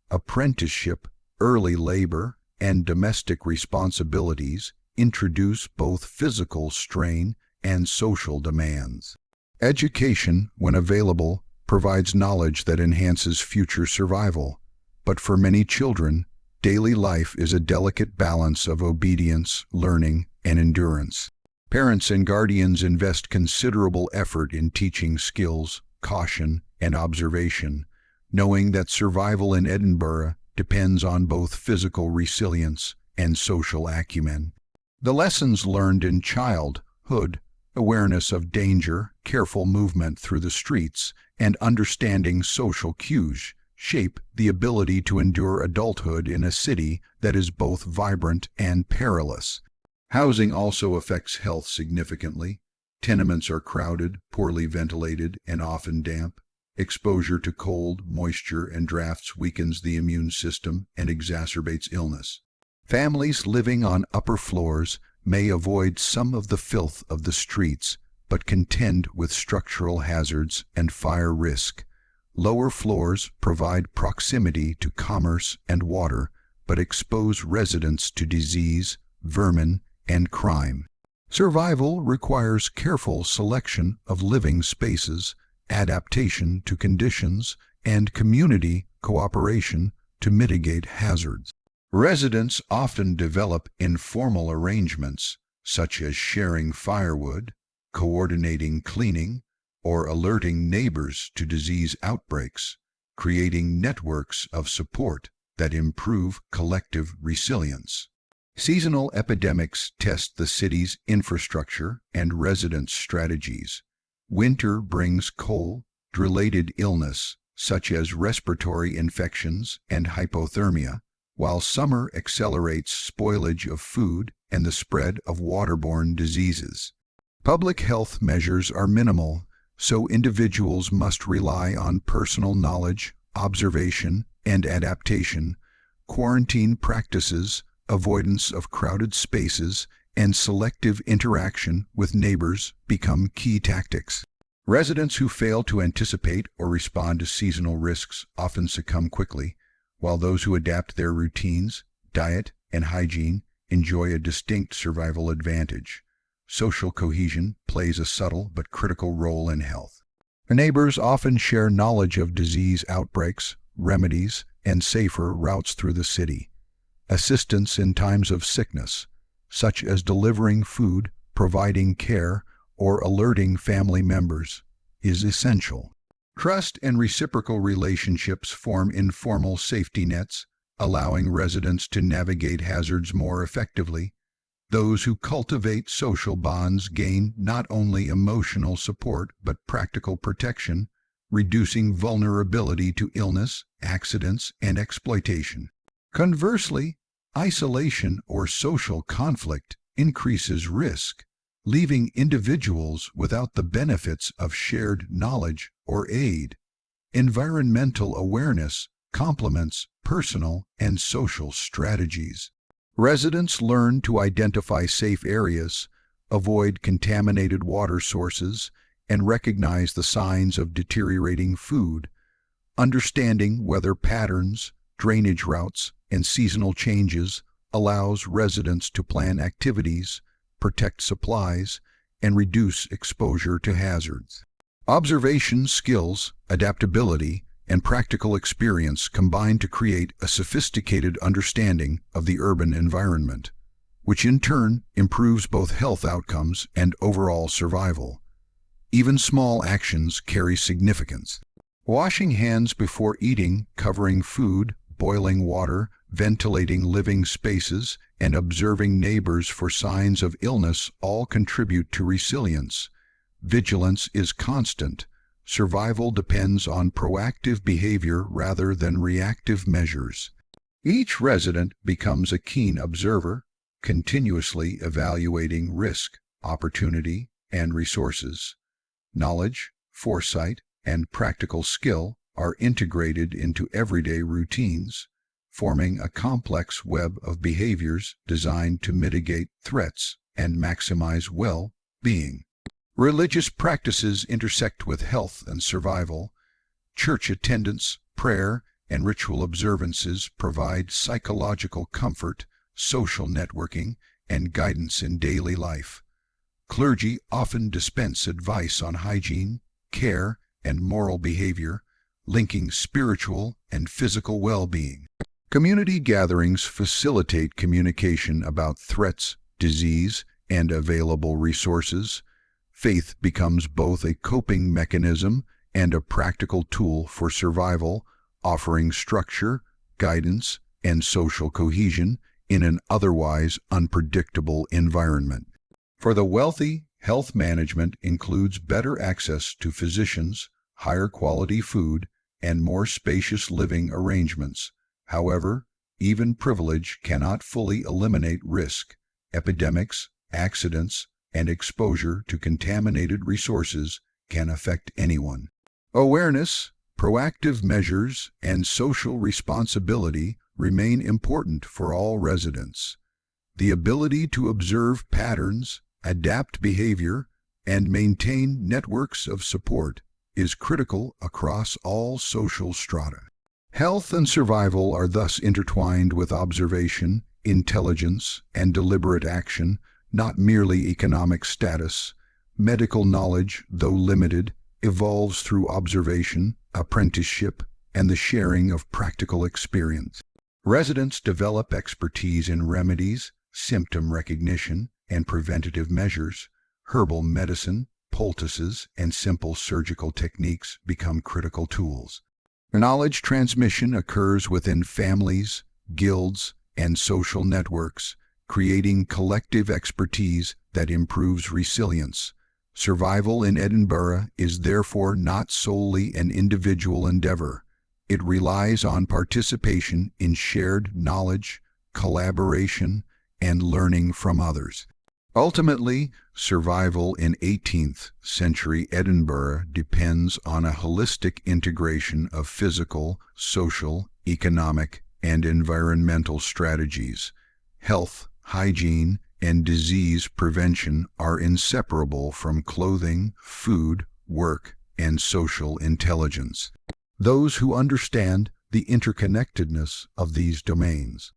S1: Apprenticeship, early labor, and domestic responsibilities introduce both physical strain and social demands. Education, when available, provides knowledge that enhances future survival, but for many children, daily life is a delicate balance of obedience, learning, and endurance. Parents and guardians invest considerable effort in teaching skills, caution, and observation, knowing that survival in Edinburgh depends on both physical resilience and social acumen. The lessons learned in childhood, awareness of danger, careful movement through the streets, and understanding social cues, shape the ability to endure adulthood in a city that is both vibrant and perilous. Housing also affects health significantly. Tenements are crowded, poorly ventilated, and often damp. Exposure to cold, moisture, and drafts weakens the immune system and exacerbates illness. Families living on upper floors may avoid some of the filth of the streets, but contend with structural hazards and fire risk. Lower floors provide proximity to commerce and water, but expose residents to disease, vermin, and crime. Survival requires careful selection of living spaces, adaptation to conditions, and community cooperation to mitigate hazards. Residents often develop informal arrangements, such as sharing firewood, coordinating cleaning, or alerting neighbors to disease outbreaks, creating networks of support that improve collective resilience. Seasonal epidemics test the city's infrastructure and residents' strategies. Winter brings cold-related illness, such as respiratory infections and hypothermia, while summer accelerates spoilage of food and the spread of waterborne diseases. Public health measures are minimal, so individuals must rely on personal knowledge, observation, and adaptation. Quarantine practices, avoidance of crowded spaces, and selective interaction with neighbors become key tactics. Residents who fail to anticipate or respond to seasonal risks often succumb quickly, while those who adapt their routines, diet, and hygiene enjoy a distinct survival advantage. Social cohesion plays a subtle but critical role in health. Neighbors often share knowledge of disease outbreaks, remedies, and safer routes through the city. Assistance in times of sickness, such as delivering food, providing care, or alerting family members, is essential. Trust and reciprocal relationships form informal safety nets, allowing residents to navigate hazards more effectively. Those who cultivate social bonds gain not only emotional support but practical protection, reducing vulnerability to illness, accidents, and exploitation. Conversely, isolation or social conflict increases risk, leaving individuals without the benefits of shared knowledge or aid. Environmental awareness complements personal and social strategies. Residents learn to identify safe areas, avoid contaminated water sources, and recognize the signs of deteriorating food. Understanding weather patterns, drainage routes, and seasonal changes allows residents to plan activities, protect supplies, and reduce exposure to hazards. Observation skills, adaptability, and practical experience combine to create a sophisticated understanding of the urban environment, which in turn improves both health outcomes and overall survival. Even small actions carry significance. Washing hands before eating, covering food, boiling water, ventilating living spaces, and observing neighbors for signs of illness all contribute to resilience. Vigilance is constant. Survival depends on proactive behavior rather than reactive measures. Each resident becomes a keen observer, continuously evaluating risk, opportunity, and resources. Knowledge, foresight, and practical skill are integrated into everyday routines, forming a complex web of behaviors designed to mitigate threats and maximize well-being. Religious practices intersect with health and survival. Church attendance, prayer, and ritual observances provide psychological comfort, social networking, and guidance in daily life. Clergy often dispense advice on hygiene, care, and moral behavior, linking spiritual and physical well-being. Community gatherings facilitate communication about threats, disease, and available resources. Faith becomes both a coping mechanism and a practical tool for survival, offering structure, guidance, and social cohesion in an otherwise unpredictable environment. For the wealthy, health management includes better access to physicians, higher quality food, and more spacious living arrangements. However, even privilege cannot fully eliminate risk. Epidemics, accidents, and exposure to contaminated resources can affect anyone. Awareness, proactive measures, and social responsibility remain important for all residents. The ability to observe patterns, adapt behavior, and maintain networks of support is critical across all social strata. Health and survival are thus intertwined with observation, intelligence, and deliberate action, not merely economic status. Medical knowledge, though limited, evolves through observation, apprenticeship, and the sharing of practical experience. Residents develop expertise in remedies, symptom recognition, and preventative measures. Herbal medicine, poultices, and simple surgical techniques become critical tools. Knowledge transmission occurs within families, guilds, and social networks, creating collective expertise that improves resilience. Survival in Edinburgh is therefore not solely an individual endeavor. It relies on participation in shared knowledge, collaboration, and learning from others. Ultimately, survival in 18th century Edinburgh depends on a holistic integration of physical, social, economic, and environmental strategies. Health, hygiene, and disease prevention are inseparable from clothing, food, work, and social intelligence. Those who understand the interconnectedness of these domains